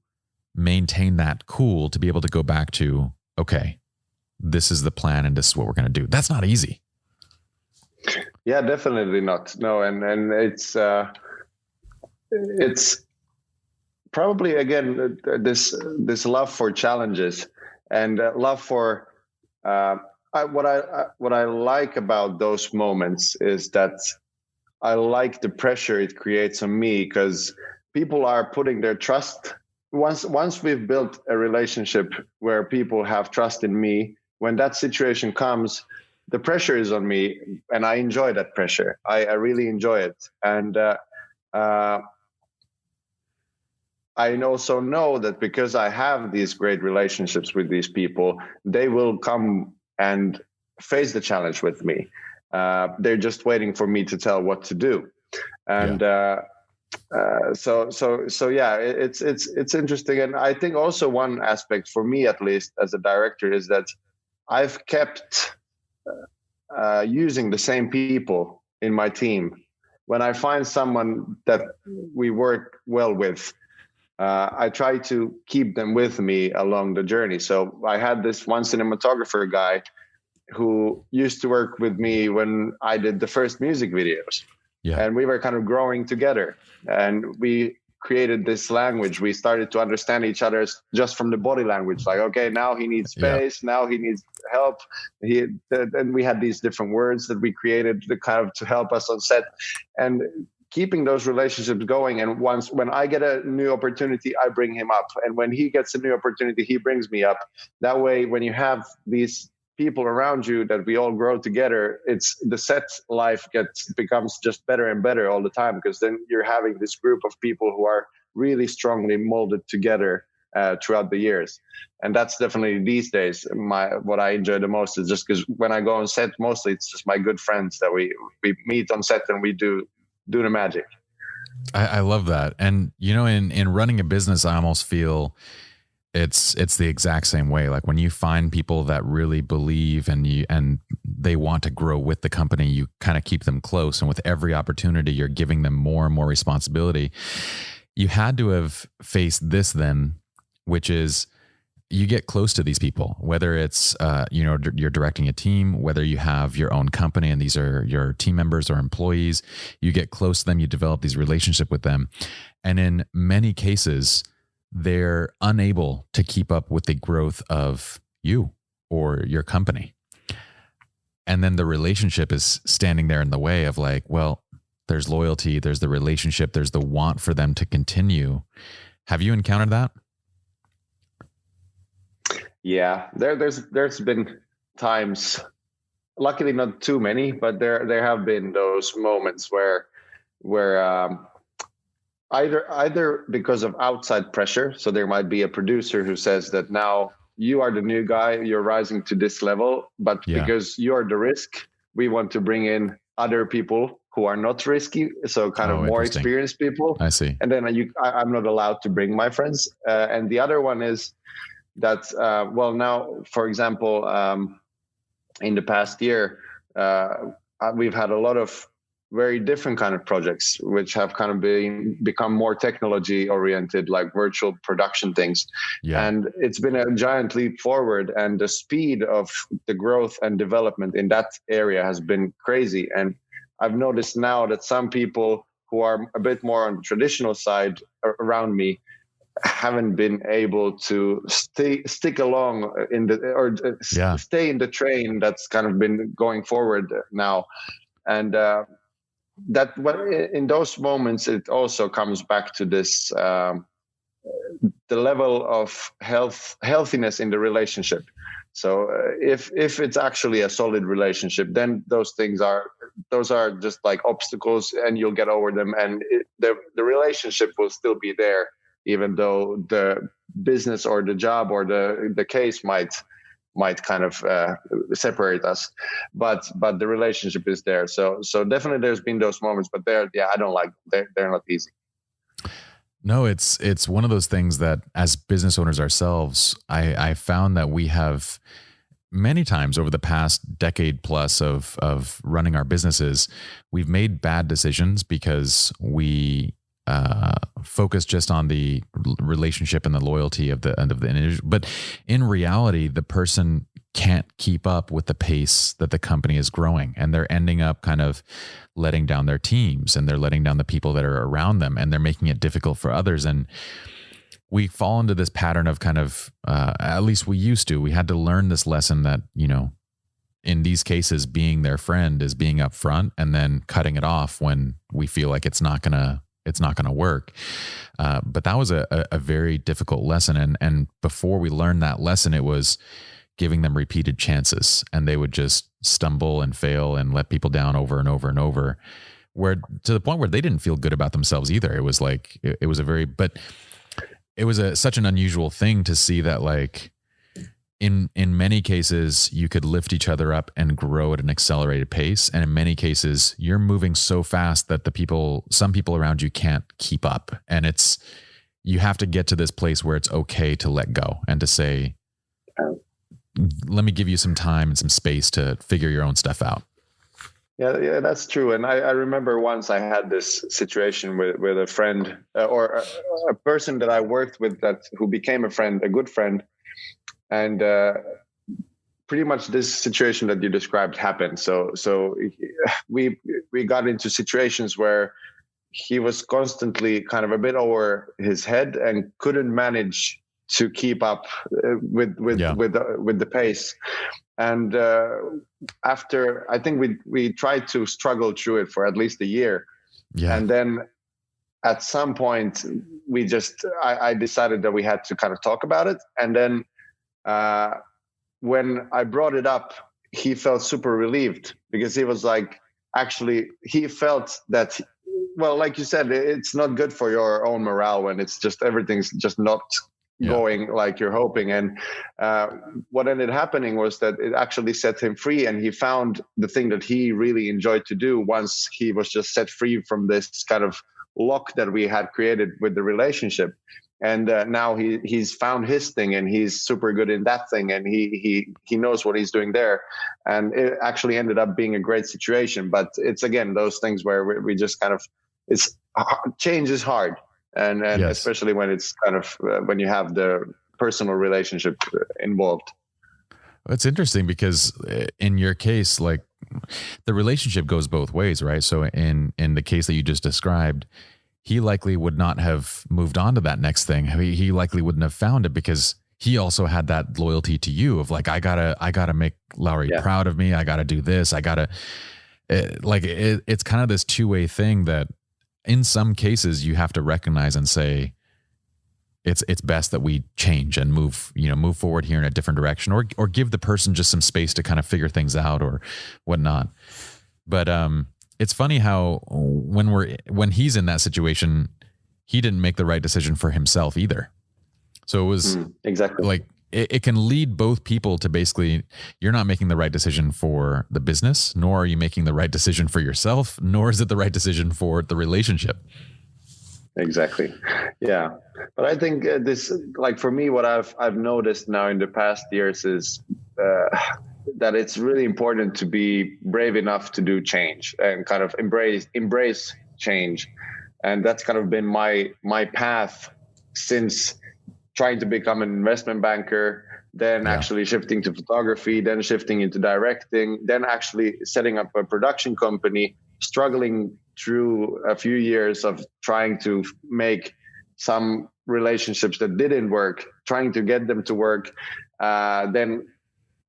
maintain that cool to be able to go back to, okay, this is the plan and this is what we're going to do? That's not easy. Yeah, definitely not. No. And it's probably, again, this love for challenges and love for what I like about those moments is that I like the pressure it creates on me, because people are putting their trust. Once we've built a relationship where people have trust in me, when that situation comes, the pressure is on me, and I enjoy that pressure. I really enjoy it, and I also know that because I have these great relationships with these people, they will come and face the challenge with me. They're just waiting for me to tell what to do. And so yeah, it's interesting. And I think also one aspect for me, at least as a director, is that I've kept using the same people in my team. When I find someone that we work well with, I try to keep them with me along the journey. So I had this one cinematographer guy who used to work with me when I did the first music videos. Yeah. And we were kind of growing together, and we created this language. We started to understand each other just from the body language. Like, okay, now he needs space. Now he needs help. And we had these different words that we created to help us on set, and keeping those relationships going. And when I get a new opportunity, I bring him up. And when he gets a new opportunity, he brings me up. That way, when you have these people around you that we all grow together, it's the set life becomes just better and better all the time, because then you're having this group of people who are really strongly molded together throughout the years. And that's definitely these days what I enjoy the most, is just because when I go on set, mostly it's just my good friends that we meet on set and we do the magic. I love that. And you know, in running a business, I almost feel it's the exact same way. Like when you find people that really believe and they want to grow with the company, you kind of keep them close. And with every opportunity, you're giving them more and more responsibility. You had to have faced this then, which is you get close to these people, whether it's, you're directing a team, whether you have your own company and these are your team members or employees, you get close to them, you develop these relationships with them. And in many cases, they're unable to keep up with the growth of you or your company. And then the relationship is standing there in the way of like, well, there's loyalty, there's the relationship, there's the want for them to continue. Have you encountered that? Yeah, there's been times, luckily not too many, but there have been those moments where either because of outside pressure, so there might be a producer who says that now you are the new guy, you're rising to this level, but because you're the risk, we want to bring in other people who are not risky, so kind of more experienced people. I see. And then I'm not allowed to bring my friends. And the other one is that, now, for example, in the past year, we've had a lot of very different kind of projects, which have kind of become more technology oriented, like virtual production things. Yeah. And it's been a giant leap forward, and the speed of the growth and development in that area has been crazy. And I've noticed now that some people who are a bit more on the traditional side around me haven't been able to stick along in the stay in the train that's kind of been going forward now. And that in those moments, it also comes back to this the level of healthiness in the relationship. So if it's actually a solid relationship, then those are just like obstacles, and you'll get over them, and the relationship will still be there, even though the business or the job or the case might kind of separate us, but the relationship is there. So definitely there's been those moments, but I don't like them. They're not easy. No, it's one of those things that as business owners ourselves, I found that we have many times over the past decade plus of running our businesses, we've made bad decisions because we focus just on the relationship and the loyalty of the individual. But in reality, the person can't keep up with the pace that the company is growing, and they're ending up kind of letting down their teams, and they're letting down the people that are around them, and they're making it difficult for others. And we fall into this pattern of kind of, at least we used to, we had to learn this lesson that, in these cases, being their friend is being upfront and then cutting it off when we feel like it's not going to work. But that was a very difficult lesson. And before we learned that lesson, it was giving them repeated chances, and they would just stumble and fail and let people down over and over and over, where to the point where they didn't feel good about themselves either. It was like, it was such an unusual thing to see that, like, in many cases you could lift each other up and grow at an accelerated pace. And in many cases you're moving so fast that some people around you can't keep up. And you have to get to this place where it's okay to let go and to say, let me give you some time and some space to figure your own stuff out. Yeah, that's true. And I remember once I had this situation with a friend or a person that I worked with who became a good friend. And pretty much this situation that you described happened. So we got into situations where he was constantly kind of a bit over his head and couldn't manage to keep up with the pace. And after, I think we tried to struggle through it for at least a year. Yeah. And then at some point I decided that we had to kind of talk about it. And then when I brought it up, he felt super relieved, because he was like, actually, he felt that, well, like you said, it's not good for your own morale when it's just, everything's just not going like you're hoping. And what ended happening was that it actually set him free, and he found the thing that he really enjoyed to do once he was just set free from this kind of lock that we had created with the relationship. And now he's found his thing, and he's super good in that thing, and he knows what he's doing there. And it actually ended up being a great situation. But it's, again, those things where we just kind of, change is hard. And yes, especially when it's kind of, when you have the personal relationship involved. It's interesting because in your case, like, the relationship goes both ways, right? So in the case that you just described, he likely would not have moved on to that next thing. He likely wouldn't have found it, because he also had that loyalty to you of like, I gotta make Lauri proud of me. I gotta do this. It's kind of this two-way thing that in some cases you have to recognize and say, it's best that we change and move forward here in a different direction, or give the person just some space to kind of figure things out or whatnot. But, it's funny how when he's in that situation, he didn't make the right decision for himself either. So it was exactly like it can lead both people to basically, you're not making the right decision for the business, nor are you making the right decision for yourself, nor is it the right decision for the relationship. Exactly. Yeah. But I think this, like, for me, what I've noticed now in the past years is that it's really important to be brave enough to do change and kind of embrace change. And that's kind of been my path since trying to become an investment banker, then actually shifting to photography, then shifting into directing, then actually setting up a production company, struggling through a few years of trying to make some relationships that didn't work, trying to get them to work, then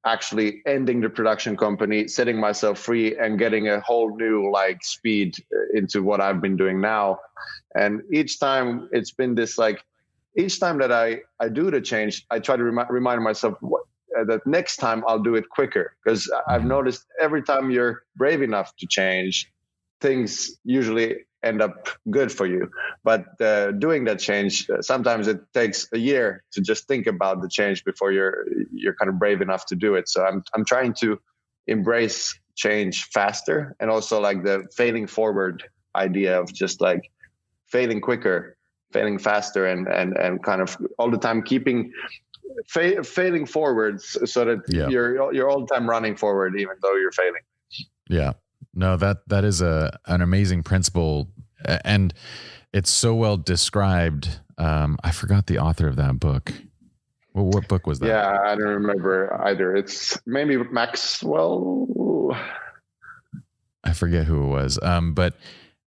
actually ending the production company, setting myself free and getting a whole new speed into what I've been doing now. And each time it's been this each time that I do the change, I try to remind myself that next time I'll do it quicker, because I've noticed every time you're brave enough to change, things usually end up good for you. But doing that change, sometimes it takes a year to just think about the change before you're kind of brave enough to do it. So I'm trying to embrace change faster, and also the failing forward idea of just failing quicker, failing faster, and kind of all the time keeping failing forwards, so that you're all the time running forward, even though you're failing. Yeah. No, that is an amazing principle, and it's so well described. I forgot the author of that book. Well, what book was that? Yeah, I don't remember either. It's maybe Maxwell. I forget who it was. But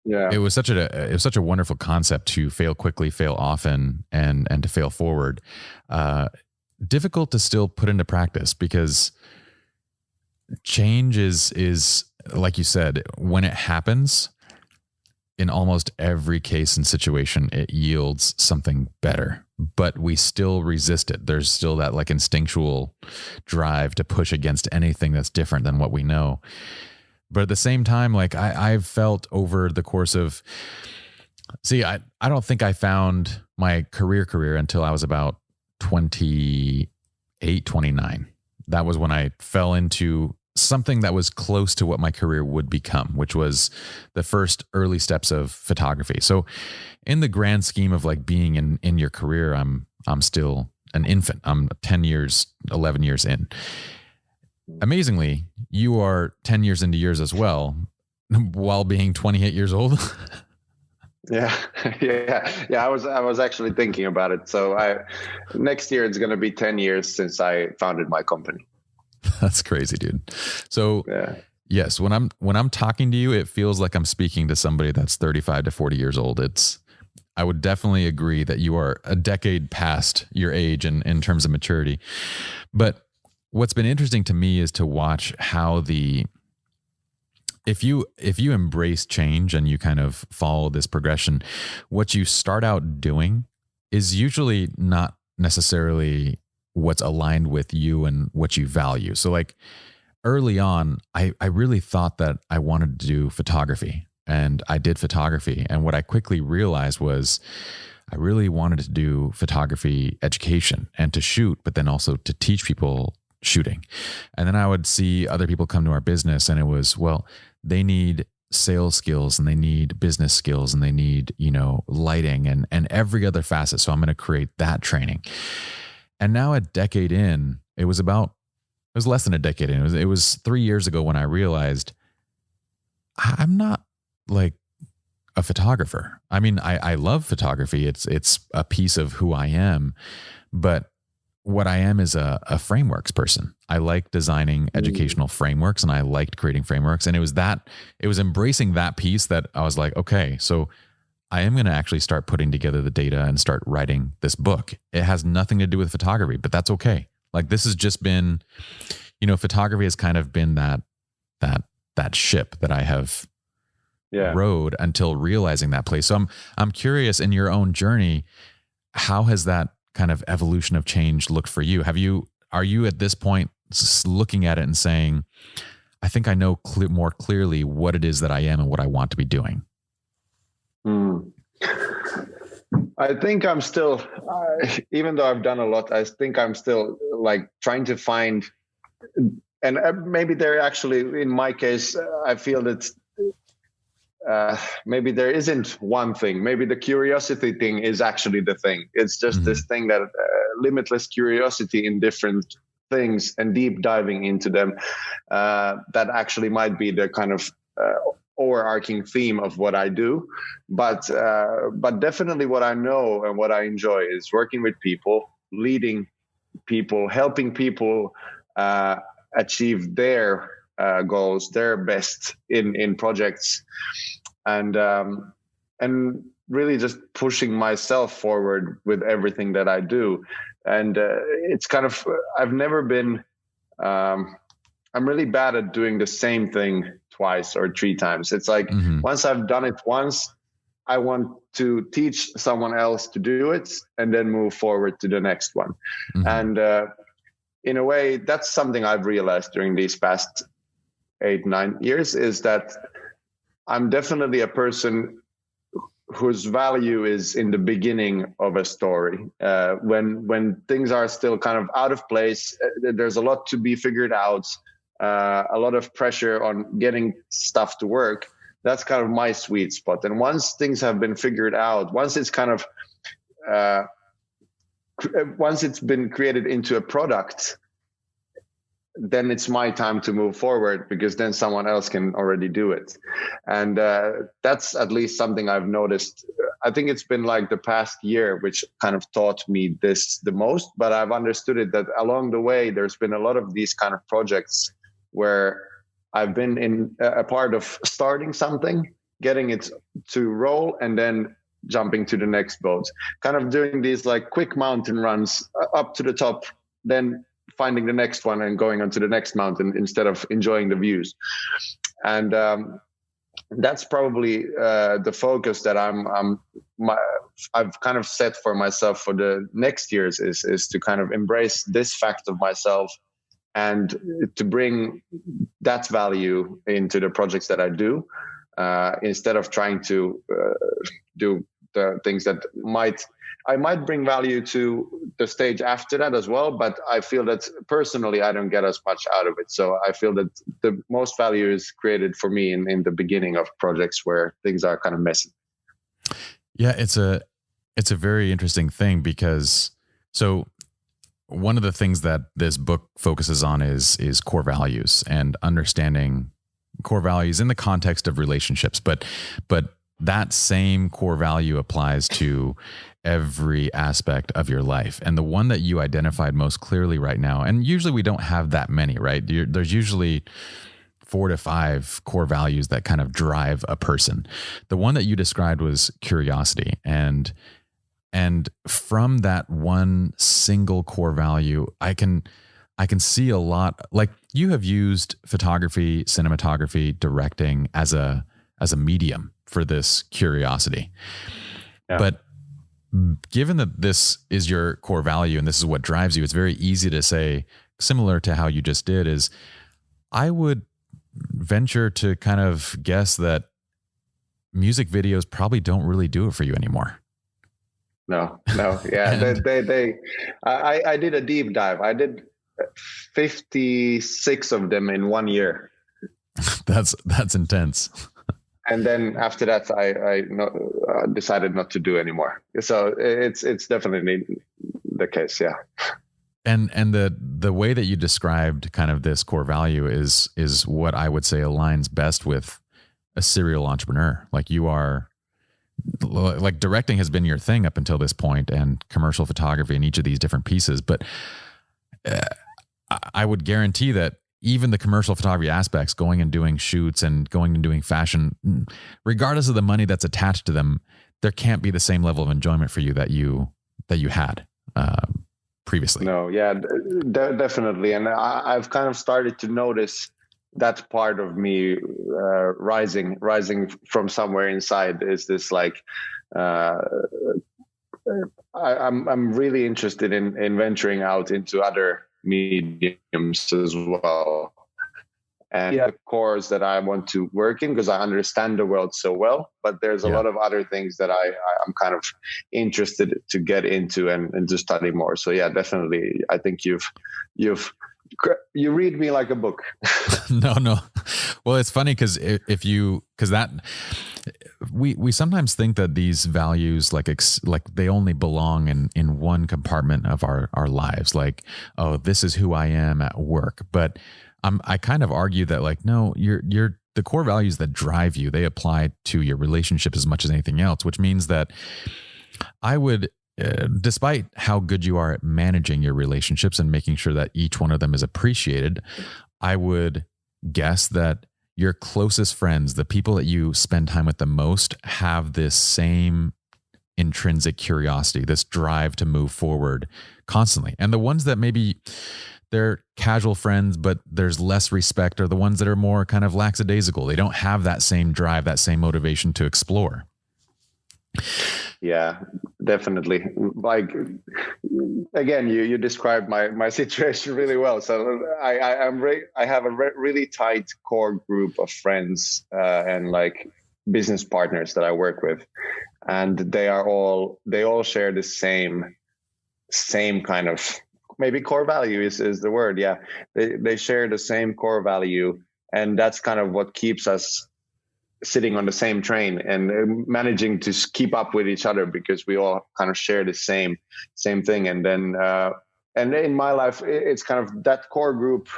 yeah, it was such a wonderful concept to fail quickly, fail often, and to fail forward. Difficult to still put into practice, because change is like you said, when it happens, in almost every case and situation, it yields something better, but we still resist it. There's still that instinctual drive to push against anything that's different than what we know. But at the same time, I've felt over the course of, I don't think I found my career until I was about 28, 29. That was when I fell into something that was close to what my career would become, which was the first early steps of photography. So in the grand scheme of being in your career, I'm still an infant. I'm 10 years, 11 years in. Amazingly, you are 10 years into yours as well, while being 28 years old. Yeah. I was actually thinking about it. So next year it's going to be 10 years since I founded my company. That's crazy, dude. So yes, when I'm talking to you, it feels like I'm speaking to somebody that's 35 to 40 years old. I would definitely agree that you are a decade past your age in terms of maturity. But what's been interesting to me is to watch how if you embrace change and you kind of follow this progression, what you start out doing is usually not necessarily what's aligned with you and what you value. So early on, I really thought that I wanted to do photography, and I did photography. And what I quickly realized was I really wanted to do photography education and to shoot, but then also to teach people shooting. And then I would see other people come to our business, and it was, well, they need sales skills and they need business skills and they need, lighting and every other facet. So I'm going to create that training. And now a decade in, it was less than a decade in. It was 3 years ago when I realized I'm not a photographer. I mean, I love photography. It's a piece of who I am, but what I am is a frameworks person. I like designing educational frameworks, and I liked creating frameworks. And it was embracing that piece that I was like, okay, so I am going to actually start putting together the data and start writing this book. It has nothing to do with photography, but that's okay. This has just been, photography has kind of been that ship that I have rode until realizing that place. So I'm curious, in your own journey, how has that kind of evolution of change looked for you? Are you at this point looking at it and saying, I think I know more clearly what it is that I am and what I want to be doing? I think I'm still, even though I've done a lot, I think I'm still trying to find, and maybe there actually, in my case, I feel that maybe there isn't one thing. Maybe the curiosity thing is actually the thing. It's just this thing that limitless curiosity in different things and deep diving into them, that actually might be the kind of overarching theme of what I do. But definitely what I know and what I enjoy is working with people, leading people, helping people achieve their goals, their best in projects, and really just pushing myself forward with everything that I do. And it's kind of, I've never been, I'm really bad at doing the same thing twice or three times. It's like, once I've done it once, I want to teach someone else to do it and then move forward to the next one. And in a way, that's something I've realized during these past 8-9 years, is that I'm definitely a person whose value is in the beginning of a story. When things are still kind of out of place, there's a lot to be figured out, a lot of pressure on getting stuff to work. That's kind of my sweet spot. And once things have been figured out, once it's kind of, once it's been created into a product, then it's my time to move forward, because then someone else can already do it. And that's at least something I've noticed. I think it's been like the past year, which kind of taught me this the most, but I've understood it that along the way, there's been a lot of these kind of projects where I've been in a part of starting something, getting it to roll, and then jumping to the next boat, kind of doing these like quick mountain runs up to the top, then finding the next one and going on to the next mountain instead of enjoying the views. And that's probably the focus that I've kind of set for myself for the next years, is to kind of embrace this fact of myself and to bring that value into the projects that I do, instead of trying to do the things that I might bring value to the stage after that as well. But I feel that personally, I don't get as much out of it. So I feel that the most value is created for me in the beginning of projects where things are kind of messy. Yeah, it's a very interesting thing, because so one of the things that this book focuses on is core values and understanding core values in the context of relationships. But that same core value applies to every aspect of your life. And the one that you identified most clearly right now, and usually we don't have that many, right? There's usually 4 to 5 core values that kind of drive a person. The one that you described was curiosity. And from that one single core value, I can see a lot, like you have used photography, cinematography, directing as a medium for this curiosity. Yeah. But given that this is your core value and this is what drives you, it's very easy to say, similar to how you just did, is I would venture to kind of guess that music videos probably don't really do it for you anymore. No. Yeah. I did a deep dive. I did 56 of them in 1 year. That's intense. And then after that, I decided not to do anymore. So it's definitely the case. Yeah. And the way that you described kind of this core value is what I would say aligns best with a serial entrepreneur. Like you are, like directing has been your thing up until this point, and commercial photography and each of these different pieces. But I would guarantee that even the commercial photography aspects, going and doing shoots and going and doing fashion, regardless of the money that's attached to them, there can't be the same level of enjoyment for you that you had previously. No, yeah, definitely. And I've kind of started to notice that part of me rising from somewhere inside. Is this like I'm really interested in venturing out into other mediums as well, and the cores that I want to work in, because I understand the world so well, but there's a lot of other things that I'm kind of interested to get into and to study more. So yeah, definitely, I think you've You read me like a book. No. Well, it's funny because we sometimes think that these values like they only belong in one compartment of our lives. Like, oh, this is who I am at work. But I kind of argue that like, no, you're the core values that drive you, they apply to your relationship as much as anything else, which means that I would, despite how good you are at managing your relationships and making sure that each one of them is appreciated, I would guess that your closest friends, the people that you spend time with the most, have this same intrinsic curiosity, this drive to move forward constantly. And the ones that maybe they're casual friends, but there's less respect, are the ones that are more kind of lackadaisical. They don't have that same drive, that same motivation to explore. Yeah, definitely. Like, again, you described my situation really well. So I have a really tight core group of friends and like business partners that I work with, and they all share the same kind of, maybe core value is the word. Yeah, they share the same core value, and that's kind of what keeps us sitting on the same train and managing to keep up with each other, because we all kind of share the same thing. And then and in my life, it's kind of that core group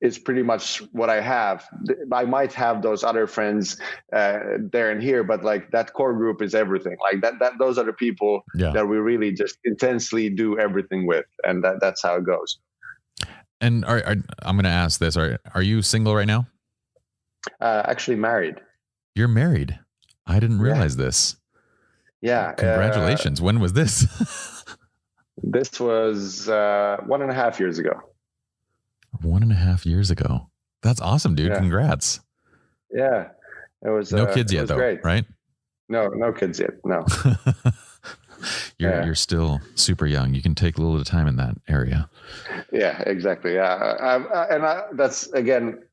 is pretty much what I have. I might have those other friends there and here, but like that core group is everything. Like that those are the people that we really just intensely do everything with, and that's how it goes. And I'm going to ask this: Are you single right now? Actually married. You're married. I didn't realize this. Yeah. Congratulations. When was this? This was 1.5 years ago. 1.5 years ago. That's awesome, dude. Yeah. Congrats. Yeah. It was no kids yet though, great. Right? No kids yet. No. You're still super young. You can take a little bit of time in that area. Yeah, exactly. Yeah. That's again,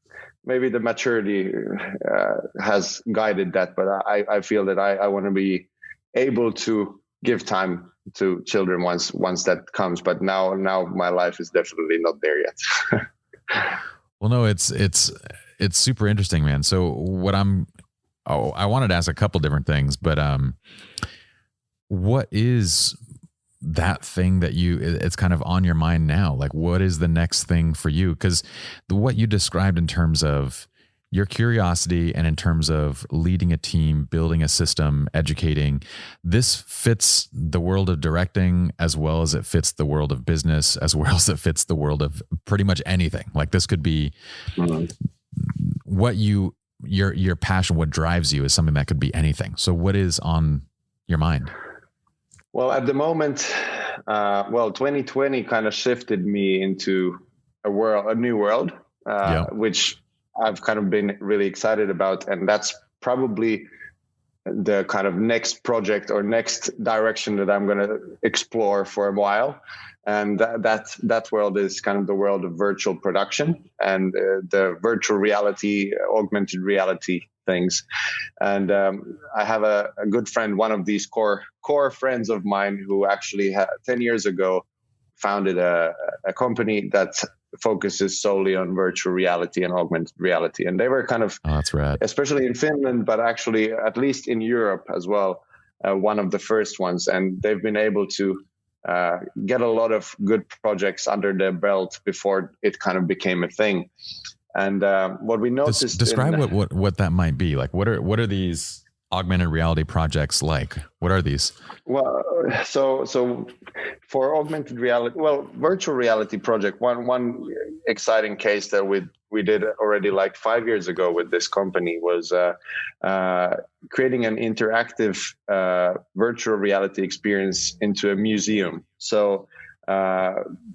maybe the maturity has guided that, but I feel that I want to be able to give time to children once that comes. But now my life is definitely not there yet. Well, no, it's super interesting, man. So I wanted to ask a couple different things, but what is that thing that it's kind of on your mind now? Like, what is the next thing for you? Because what you described in terms of your curiosity and in terms of leading a team, building a system, educating, this fits the world of directing as well as it fits the world of business, as well as it fits the world of pretty much anything. Like this could be what your passion, what drives you is something that could be anything. So what is on your mind? Well, at the moment, 2020 kind of shifted me into a new world, which I've kind of been really excited about. And that's probably the kind of next project or next direction that I'm going to explore for a while. And that world is kind of the world of virtual production and the virtual reality, augmented reality things. And I have a good friend, one of these core friends of mine, who actually 10 years ago founded a company that focuses solely on virtual reality and augmented reality. And they were kind of, that's rad, especially in Finland, but actually at least in Europe as well, one of the first ones. And they've been able to get a lot of good projects under their belt before it kind of became a thing. And what we noticed, describe what that might be. Like, what are these augmented reality projects like? What are these? Well, so for augmented reality, virtual reality project, one exciting case that we did already like 5 years ago with this company was creating an interactive virtual reality experience into a museum. So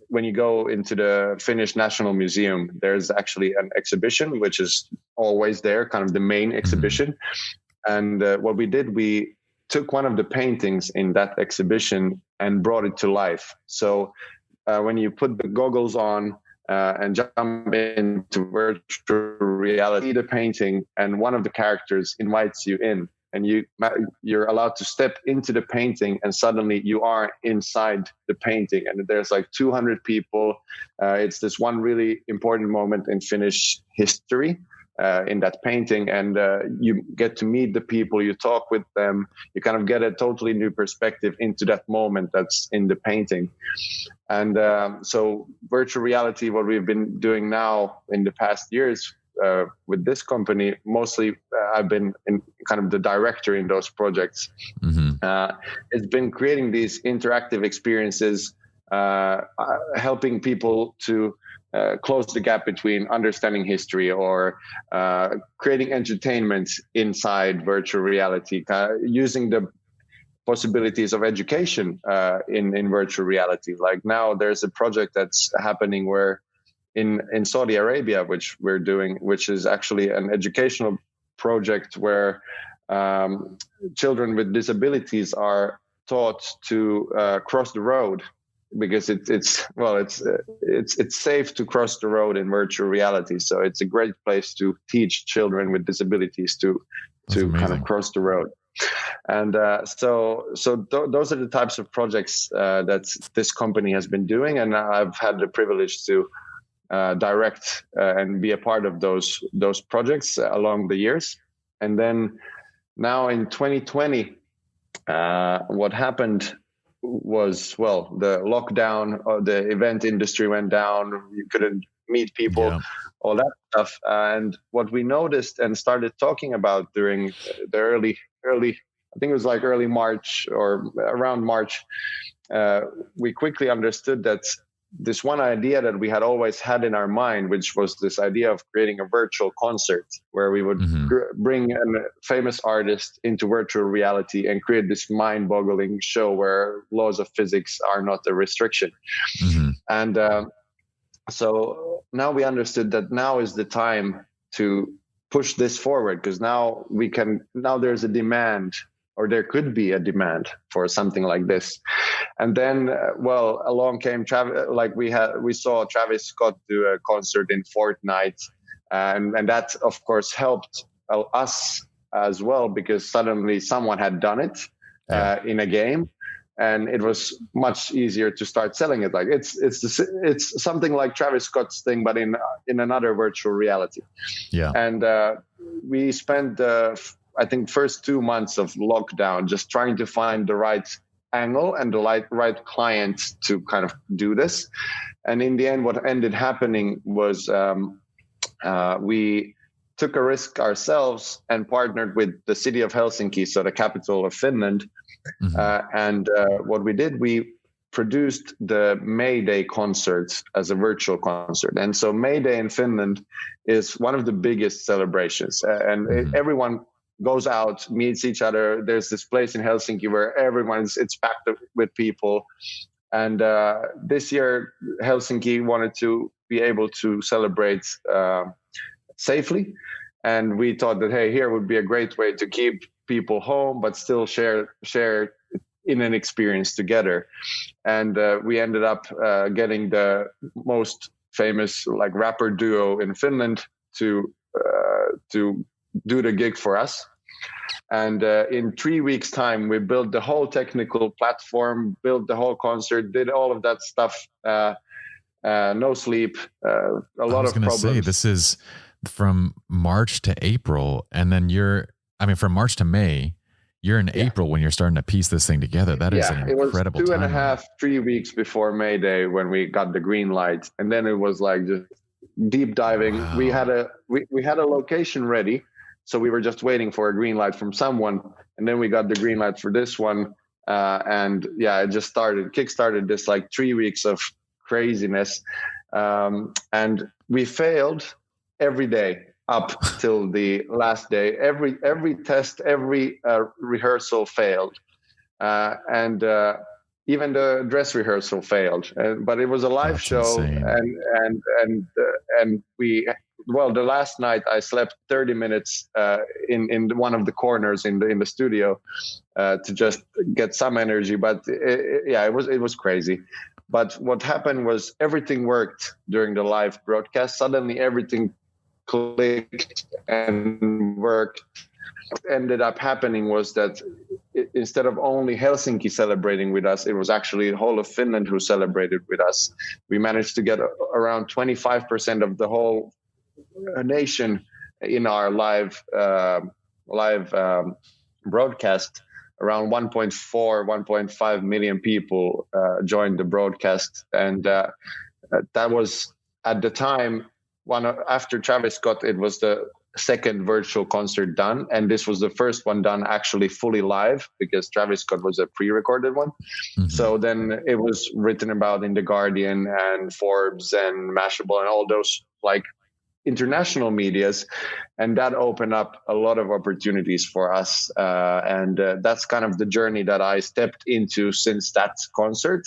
when you go into the Finnish National Museum, there's actually an exhibition, which is always there, kind of the main exhibition. And what we did, we took one of the paintings in that exhibition and brought it to life. So when you put the goggles on and jump into virtual reality, the painting, and one of the characters invites you in, and you're allowed to step into the painting, and suddenly you are inside the painting, and there's like 200 people. It's this one really important moment in Finnish history in that painting, and you get to meet the people, you talk with them, you kind of get a totally new perspective into that moment that's in the painting. And so virtual reality, what we've been doing now in the past years with this company, mostly I've been in kind of the director in those projects. It's been creating these interactive experiences, helping people to close the gap between understanding history or creating entertainment inside virtual reality, using the possibilities of education in virtual reality. Like now there's a project that's happening where in Saudi Arabia, which we're doing, which is actually an educational project where children with disabilities are taught to cross the road, because it's safe to cross the road in virtual reality. So it's a great place to teach children with disabilities to kind of cross the road. And those are the types of projects that this company has been doing, and I've had the privilege to direct and be a part of those projects along the years. And then now in 2020, what happened was, the lockdown, the event industry went down, you couldn't meet people, all that stuff. And what we noticed and started talking about during the early, I think it was like early March or around March, we quickly understood that this one idea that we had always had in our mind, which was this idea of creating a virtual concert where we would bring a famous artist into virtual reality and create this mind-boggling show where laws of physics are not a restriction. And so now we understood that now is the time to push this forward, because now there's a demand, or there could be a demand for something like this. And then, along came Travis. Like we saw Travis Scott do a concert in Fortnite, and that of course helped us as well, because suddenly someone had done it in a game, and it was much easier to start selling it. Like it's something like Travis Scott's thing, but in another virtual reality. And we spent I think first 2 months of lockdown just trying to find the right angle and the right client to kind of do this. And in the end, what ended happening was we took a risk ourselves and partnered with the city of Helsinki, so the capital of Finland. And what we did, we produced the May Day concert as a virtual concert. And so May Day in Finland is one of the biggest celebrations, and everyone goes out, meets each other. There's this place in Helsinki where it's packed with people. And this year, Helsinki wanted to be able to celebrate safely. And we thought that, hey, here would be a great way to keep people home, but still share in an experience together. And we ended up getting the most famous rapper duo in Finland to do the gig for us. And in 3 weeks' time, we built the whole technical platform, built the whole concert, did all of that stuff. No sleep, a lot of problems. I was going to say, this is from March to April, and then from March to May, you're in April when you're starting to piece this thing together. That is an incredible time. It was 2.5-3 weeks before May Day when we got the green light. And then it was like just deep diving. Wow. We had a location ready. So we were just waiting for a green light from someone. And then we got the green light for this one. It just kickstarted this 3 weeks of craziness. And we failed every day up till the last day. Every test, every rehearsal failed. Even the dress rehearsal failed. But it was a live show. Insane. And we... the last night I slept 30 minutes in one of the corners in the studio to just get some energy. But it was crazy. But what happened was everything worked during the live broadcast. Suddenly everything clicked and worked. ended up happening was that instead of only Helsinki celebrating with us, it was actually the whole of Finland who celebrated with us. We managed to get around 25% of the whole nation in our live broadcast. Around 1.5 million people joined the broadcast, and that was at the time after Travis Scott. It was the second virtual concert done, and this was the first one done actually fully live, because Travis Scott was a pre-recorded one. Mm-hmm. So then it was written about in The Guardian and Forbes and Mashable and all those like international medias, and that opened up a lot of opportunities for us, and that's kind of the journey that I stepped into since that concert.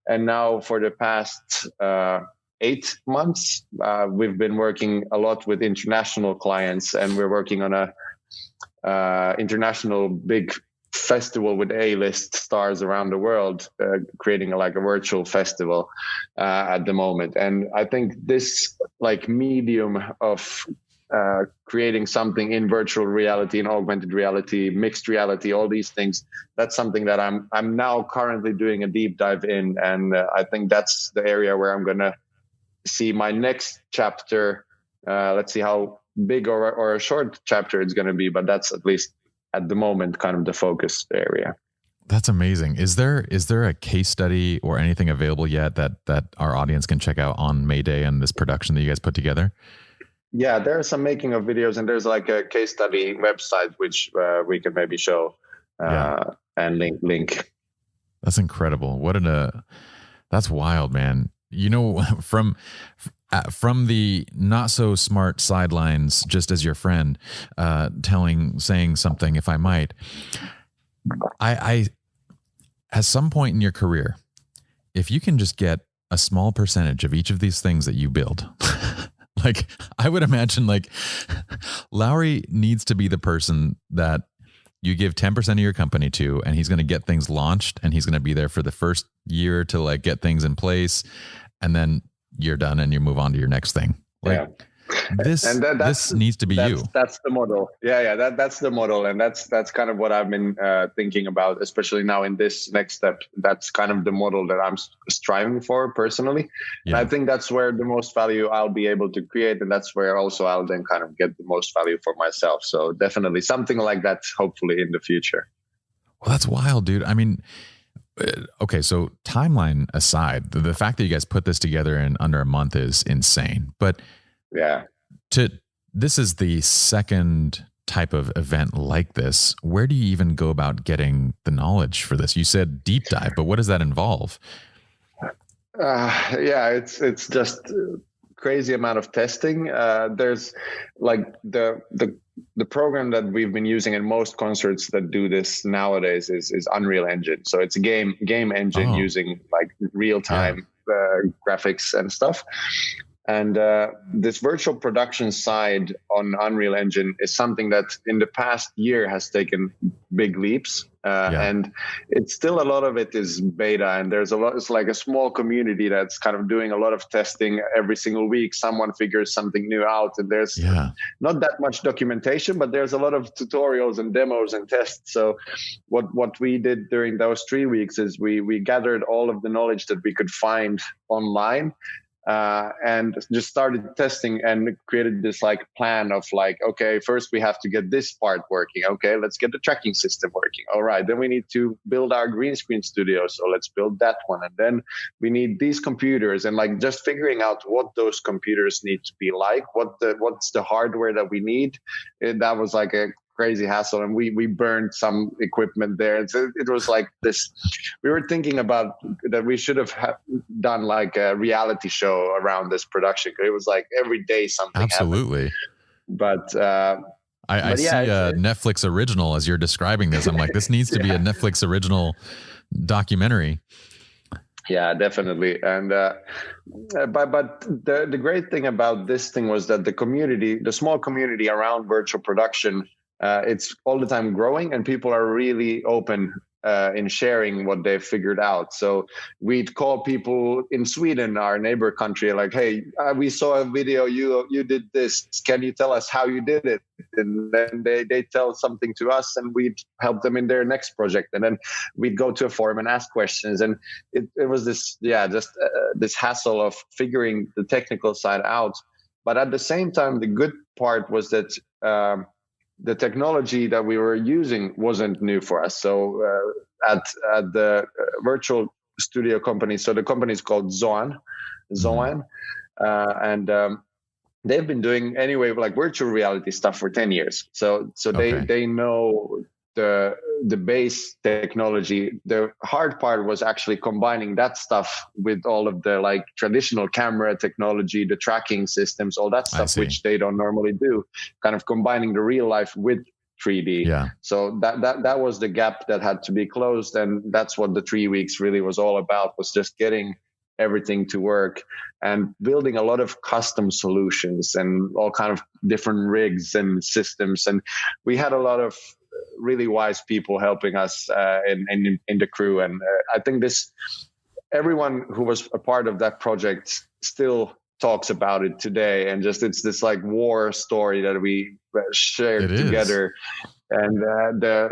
And now for the past 8 months, we've been working a lot with international clients, and we're working on a international big festival with A-list stars around the world, creating a virtual festival at the moment. And I think this like medium of creating something in virtual reality, in augmented reality, mixed reality, all these things, that's something that I'm now currently doing a deep dive in, and I think that's the area where I'm gonna see my next chapter. Let's see how big or a short chapter it's gonna be, but that's at least at the moment kind of the focus area. That's amazing. Is there a case study or anything available yet that our audience can check out on May Day and this production that you guys put together? Yeah, there's some making of videos, and there's like a case study website which we can maybe show and link. That's incredible. That's wild, man. You know, from the not so smart sidelines, just as your friend, saying something, if I might, I at some point in your career, if you can just get a small percentage of each of these things that you build, like I would imagine like Lauri needs to be the person that you give 10% of your company to, and he's going to get things launched, and he's going to be there for the first year to like get things in place, and then you're done and you move on to your next thing. Like this needs to be you. That's the model. Yeah. That's the model. And that's kind of what I've been thinking about, especially now in this next step. That's kind of the model that I'm striving for personally. Yeah. And I think that's where the most value I'll be able to create. And that's where also I'll then kind of get the most value for myself. So definitely something like that, hopefully in the future. Well, that's wild, dude. I mean, okay, so timeline aside, the fact that you guys put this together in under a month is insane. But yeah, this is the second type of event like this. Where do you even go about getting the knowledge for this? You said deep dive, but what does that involve? It's just crazy amount of testing. There's like the program that we've been using in most concerts that do this nowadays is Unreal Engine. So it's a game engine using like real time graphics and stuff. And this virtual production side on Unreal Engine is something that in the past year has taken big leaps. And it's still a lot of it is beta, and there's it's like a small community that's kind of doing a lot of testing every single week. Someone figures something new out, and there's not that much documentation, but there's a lot of tutorials and demos and tests. So what we did during those 3 weeks is we gathered all of the knowledge that we could find online, and just started testing and created this like plan of like, okay, first we have to get this part working. Okay, let's get the tracking system working. All right, then we need to build our green screen studio. So let's build that one. And then we need these computers, and like just figuring out what those computers need to be like, what's the hardware that we need. And that was like a crazy hassle, and we burned some equipment there. And so it was like this, we were thinking about that we should have done like a reality show around this production. It was like every day something absolutely happened. But I see a Netflix original as you're describing this. I'm like, this needs to be a Netflix original documentary. Yeah, definitely. And but the great thing about this thing was that the small community around virtual production, it's all the time growing, and people are really open in sharing what they've figured out. So we'd call people in Sweden, our neighbor country, like, hey, we saw a video, you did this. Can you tell us how you did it? And then they tell something to us, and we'd help them in their next project. And then we'd go to a forum and ask questions. And it was this, this hassle of figuring the technical side out. But at the same time, the good part was that the technology that we were using wasn't new for us. So at the virtual studio company, so the company is called ZOAN, and they've been doing anyway like virtual reality stuff for 10 years. So they know the base technology. The hard part was actually combining that stuff with all of the like traditional camera technology, the tracking systems, all that stuff, which they don't normally do, kind of combining the real life with 3D. Yeah. So that was the gap that had to be closed. And that's what the 3 weeks really was all about, was just getting everything to work and building a lot of custom solutions and all kind of different rigs and systems. And we had a lot of really wise people helping us in the crew. And I think everyone who was a part of that project still talks about it today. And just, it's this like war story that we shared together. And the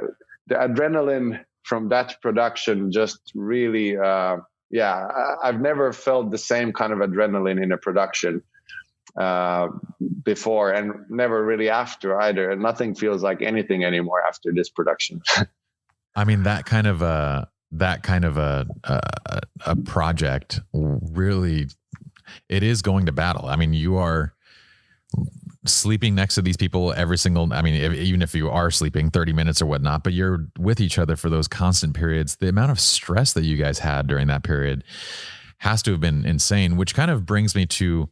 adrenaline from that production just really, I've never felt the same kind of adrenaline in a production before, and never really after either. And nothing feels like anything anymore after this production. I mean, that kind of a project really, it is going to battle. I mean, you are sleeping next to these people every single, I mean, even if you are sleeping 30 minutes or whatnot, but you're with each other for those constant periods. The amount of stress that you guys had during that period has to have been insane, which kind of brings me to,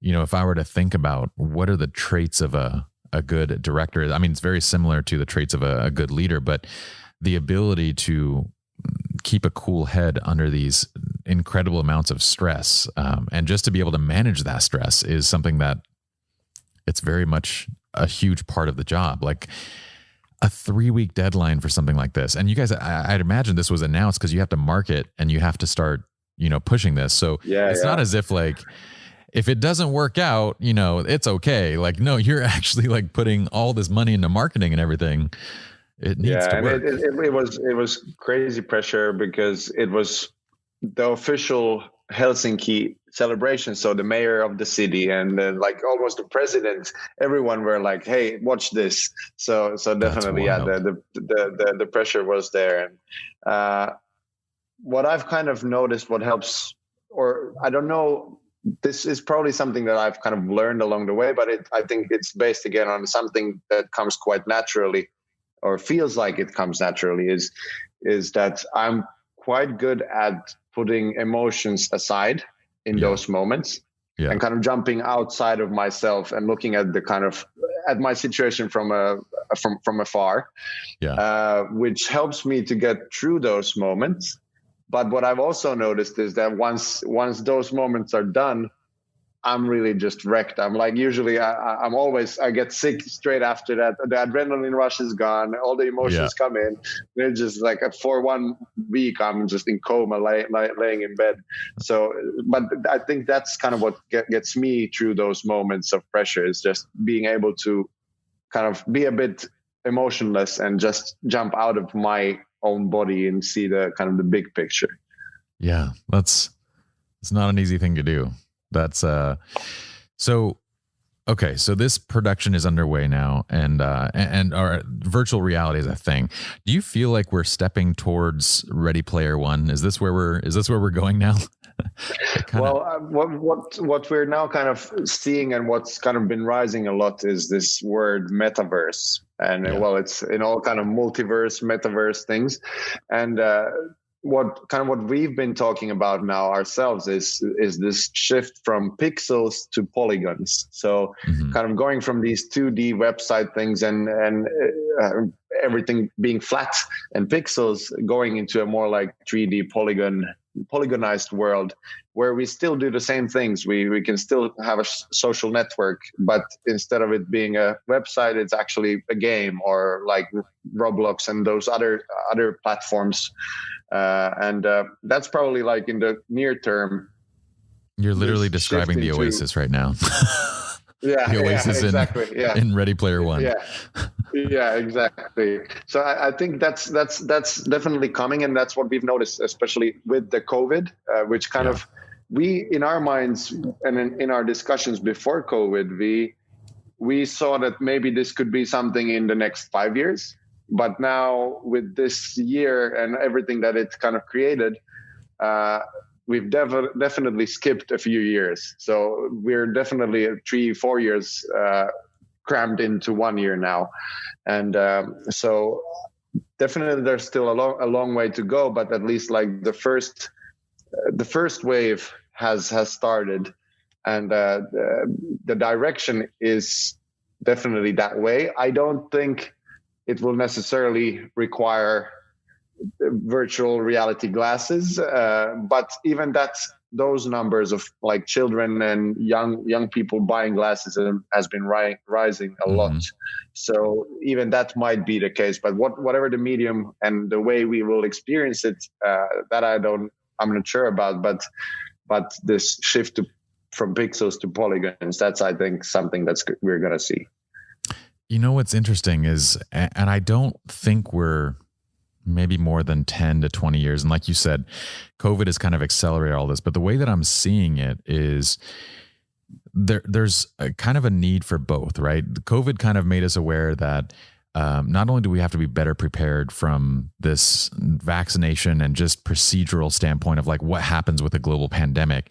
if I were to think about what are the traits of a good director, I mean, it's very similar to the traits of a good leader, but the ability to keep a cool head under these incredible amounts of stress, and just to be able to manage that stress is something that it's very much a huge part of the job. Like a 3-week deadline for something like this. And you guys, I'd imagine this was announced because you have to market and you have to start, pushing this. So it's not as if like, if it doesn't work out, it's okay. Like, no, you're actually like putting all this money into marketing and everything. It needs to work. It was crazy pressure because it was the official Helsinki celebration. So the mayor of the city and like almost the president, everyone were like, "Hey, watch this." So definitely, the pressure was there. And what I've kind of noticed, what helps, or I don't know, this is probably something that I've kind of learned along the way, but I think it's based again on something that comes quite naturally, or feels like it comes naturally, is that I'm quite good at putting emotions aside in those moments and kind of jumping outside of myself and looking at at my situation from afar, which helps me to get through those moments. But what I've also noticed is that once those moments are done, I'm really just wrecked. I'm like, usually I get sick straight after that. The adrenaline rush is gone. All the emotions come in. They're just like, for 1 week, I'm just in coma, laying in bed. So, but I think that's kind of what gets me through those moments of pressure, is just being able to kind of be a bit emotionless and just jump out of my own body and see the kind of the big picture. Yeah, it's not an easy thing to do. That's so this production is underway now, and our virtual reality is a thing. Do you feel like we're stepping towards Ready Player One? Is this where we're going now? Well, what we're now kind of seeing, and what's kind of been rising a lot, is this word metaverse. And it's in all kind of multiverse, metaverse things. And what we've been talking about now ourselves is this shift from pixels to polygons. So kind of going from these 2D website things and everything being flat and pixels, going into a more like 3D polygon polygonized world where we still do the same things. We can still have a social network, but instead of it being a website, it's actually a game, or like Roblox and those other platforms. And that's probably like in the near term. You're literally describing the Oasis right now. Yeah, the Oasis exactly. in Ready Player One. Yeah, exactly. So I think that's definitely coming, and that's what we've noticed, especially with the COVID, which kind of we in our minds and in our discussions before COVID, we saw that maybe this could be something in the next 5 years, but now with this year and everything that it's kind of created, we've definitely skipped a few years. So we're definitely 3-4 years crammed into 1 year now. And so definitely there's still a long way to go, but at least like the first wave has started, and the direction is definitely that way. I don't think it will necessarily require virtual reality glasses, but even those numbers of like children and young people buying glasses has been rising a lot. So even that might be the case, but whatever the medium and the way we will experience it, that I'm not sure about, but this shift from pixels to polygons, that's, I think, something we're going to see. You know, what's interesting is, and I don't think we're maybe more than 10 to 20 years. And like you said, COVID has kind of accelerated all this, but the way that I'm seeing it is there's a kind of a need for both, right? COVID kind of made us aware that not only do we have to be better prepared from this vaccination and just procedural standpoint of like what happens with a global pandemic,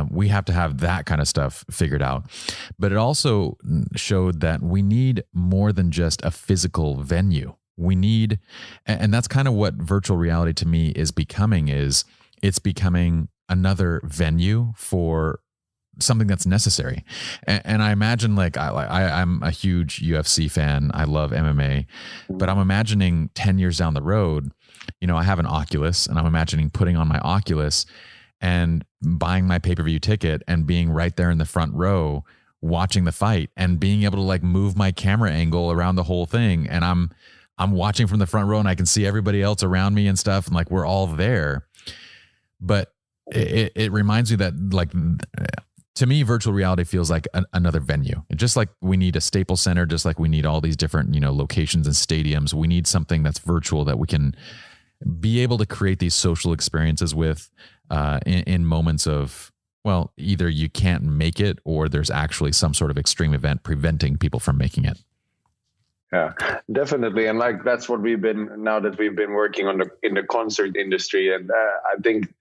we have to have that kind of stuff figured out. But it also showed that we need more than just a physical venue. We need, and that's kind of what virtual reality to me is becoming, it's becoming another venue for something that's necessary. And I imagine like, I'm a huge UFC fan. I love MMA, but I'm imagining 10 years down the road, you know, I have an Oculus, and I'm imagining putting on my Oculus and buying my pay-per-view ticket and being right there in the front row, watching the fight and being able to like move my camera angle around the whole thing. And I'm watching from the front row and I can see everybody else around me and stuff. And like, we're all there. But it reminds me that like, to me, virtual reality feels like another venue. Just like we need a Staples Center, just like we need all these different, you know, locations and stadiums. We need something that's virtual that we can be able to create these social experiences with in moments of, well, either you can't make it or there's actually some sort of extreme event preventing people from making it. Yeah, definitely. And like, that's what we've been working on in the concert industry. And I think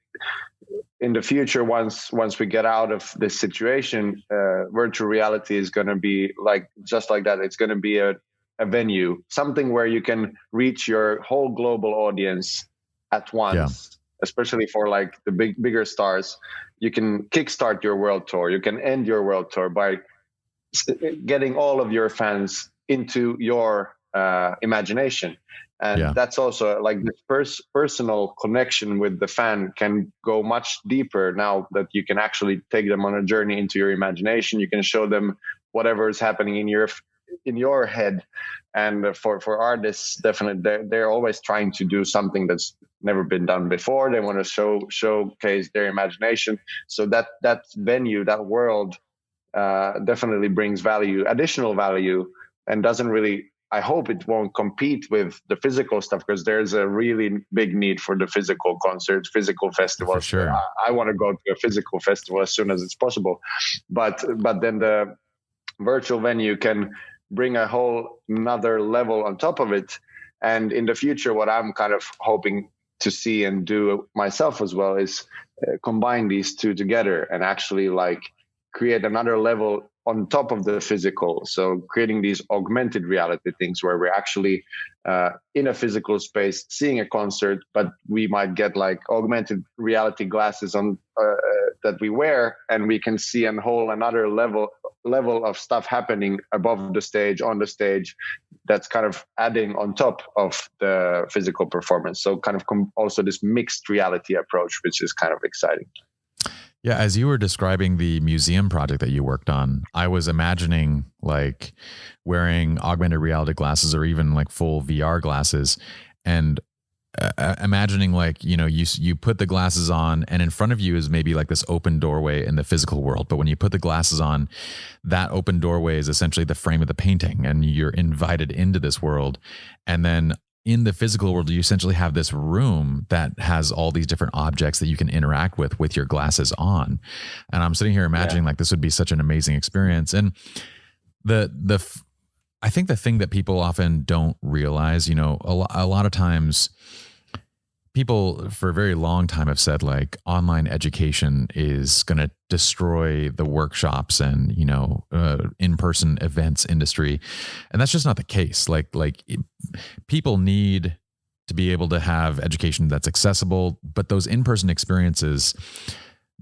in the future, once we get out of this situation, virtual reality is going to be like, just like that. It's going to be a venue, something where you can reach your whole global audience at once, especially for like the bigger stars. You can kickstart your world tour. You can end your world tour by getting all of your fans into your imagination. And that's also like the personal connection with the fan can go much deeper now that you can actually take them on a journey into your imagination. You can show them whatever is happening in your head. And for artists, definitely, they're always trying to do something that's never been done before. They want to showcase their imagination. So that venue, that world, definitely brings additional value. And doesn't really, I hope it won't compete with the physical stuff, because there's a really big need for the physical concerts, physical festivals. For sure. I want to go to a physical festival as soon as it's possible. But then the virtual venue can bring a whole another level on top of it. And in the future, what I'm kind of hoping to see and do myself as well is combine these two together and actually like create another level on top of the physical. So creating these augmented reality things where we're actually in a physical space seeing a concert, but we might get like augmented reality glasses on that we wear, and we can see a whole another level of stuff happening above the stage, on the stage, that's kind of adding on top of the physical performance. So kind of also this mixed reality approach, which is kind of exciting. Yeah, as you were describing the museum project that you worked on, I was imagining like wearing augmented reality glasses or even like full VR glasses, and imagining like, you know, you put the glasses on and in front of you is maybe like this open doorway in the physical world. But when you put the glasses on, that open doorway is essentially the frame of the painting, and you're invited into this world. And then in the physical world, you essentially have this room that has all these different objects that you can interact with your glasses on. And I'm sitting here imagining like this would be such an amazing experience. And I think the thing that people often don't realize, you know, a lot of times people for a very long time have said like online education is going to destroy the workshops and, you know, in-person events industry. And that's just not the case. Like people need to be able to have education that's accessible, but those in-person experiences,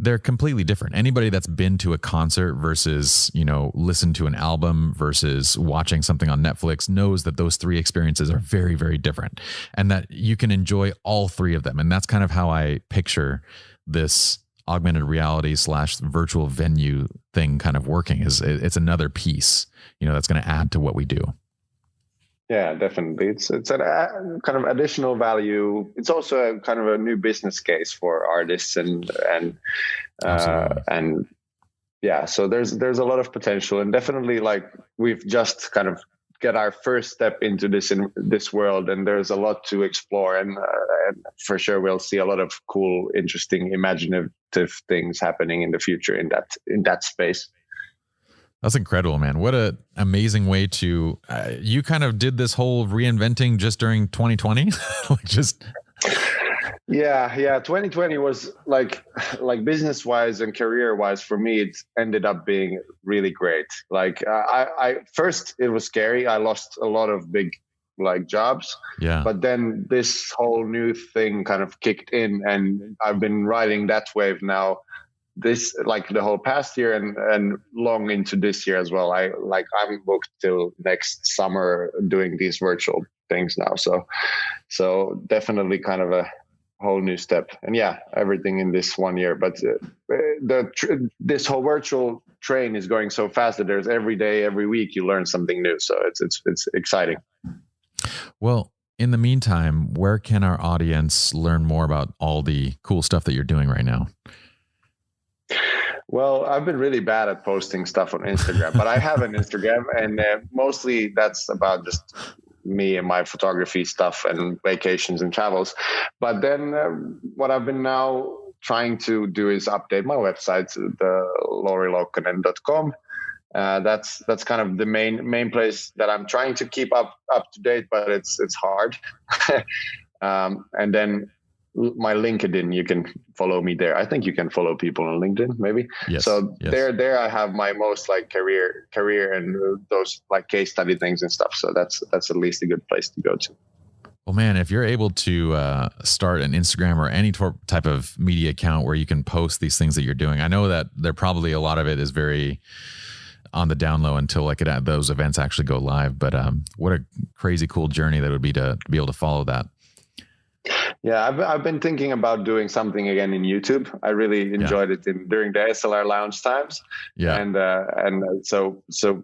they're completely different. Anybody that's been to a concert versus, you know, listened to an album versus watching something on Netflix knows that those three experiences are very, very different, and that you can enjoy all three of them. And that's kind of how I picture this augmented reality / virtual venue thing kind of working. Is it's another piece, you know, that's going to add to what we do. Yeah, definitely. It's a kind of additional value. It's also a kind of a new business case for artists and yeah. So there's a lot of potential, and definitely like we've just kind of get our first step into this world, and there's a lot to explore, and for sure we'll see a lot of cool, interesting, imaginative things happening in the future in that space. That's incredible, man. What an amazing way to, you kind of did this whole reinventing just during 2020. Yeah. 2020 was like business wise and career wise for me, it ended up being really great. Like I first, it was scary. I lost a lot of big like jobs. Yeah. But then this whole new thing kind of kicked in, and I've been riding that wave now. This like the whole past year and long into this year as well. I'm booked till next summer doing these virtual things now. So definitely kind of a whole new step. And yeah, everything in this 1 year. But this whole virtual train is going so fast that there's every day, every week you learn something new. So it's exciting. Well, in the meantime, where can our audience learn more about all the cool stuff that you're doing right now? Well, I've been really bad at posting stuff on Instagram, but I have an Instagram, and mostly that's about just me and my photography stuff and vacations and travels. But then what I've been now trying to do is update my website, the laurilaukkanen.com. That's kind of the main place that I'm trying to keep up to date, but it's hard. And then my LinkedIn, you can follow me there. I think you can follow people on LinkedIn, maybe. Yes, so yes. There I have my most like career and those like case study things and stuff. So that's at least a good place to go to. Well, man, if you're able to start an Instagram or any type of media account where you can post these things that you're doing, I know that there probably a lot of it is very on the down low until like those events actually go live. But what a crazy cool journey that would be to be able to follow that. Yeah, I've been thinking about doing something again in YouTube. I really enjoyed it during the SLR lounge times. Yeah, and so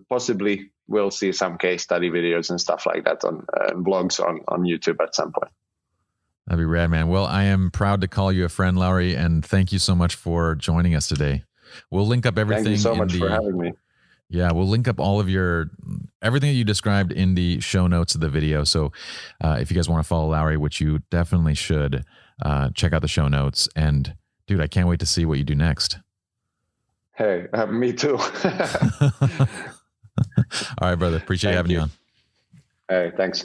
possibly we'll see some case study videos and stuff like that on vlogs on YouTube at some point. That'd be rad, man. Well, I am proud to call you a friend, Lauri, and thank you so much for joining us today. We'll link up everything. Thank you so much for having me. Yeah, we'll link up all of everything that you described in the show notes of the video. So if you guys want to follow Lauri, which you definitely should, check out the show notes. And dude, I can't wait to see what you do next. Hey, me too. All right, brother. Appreciate having you on. Hey, thanks.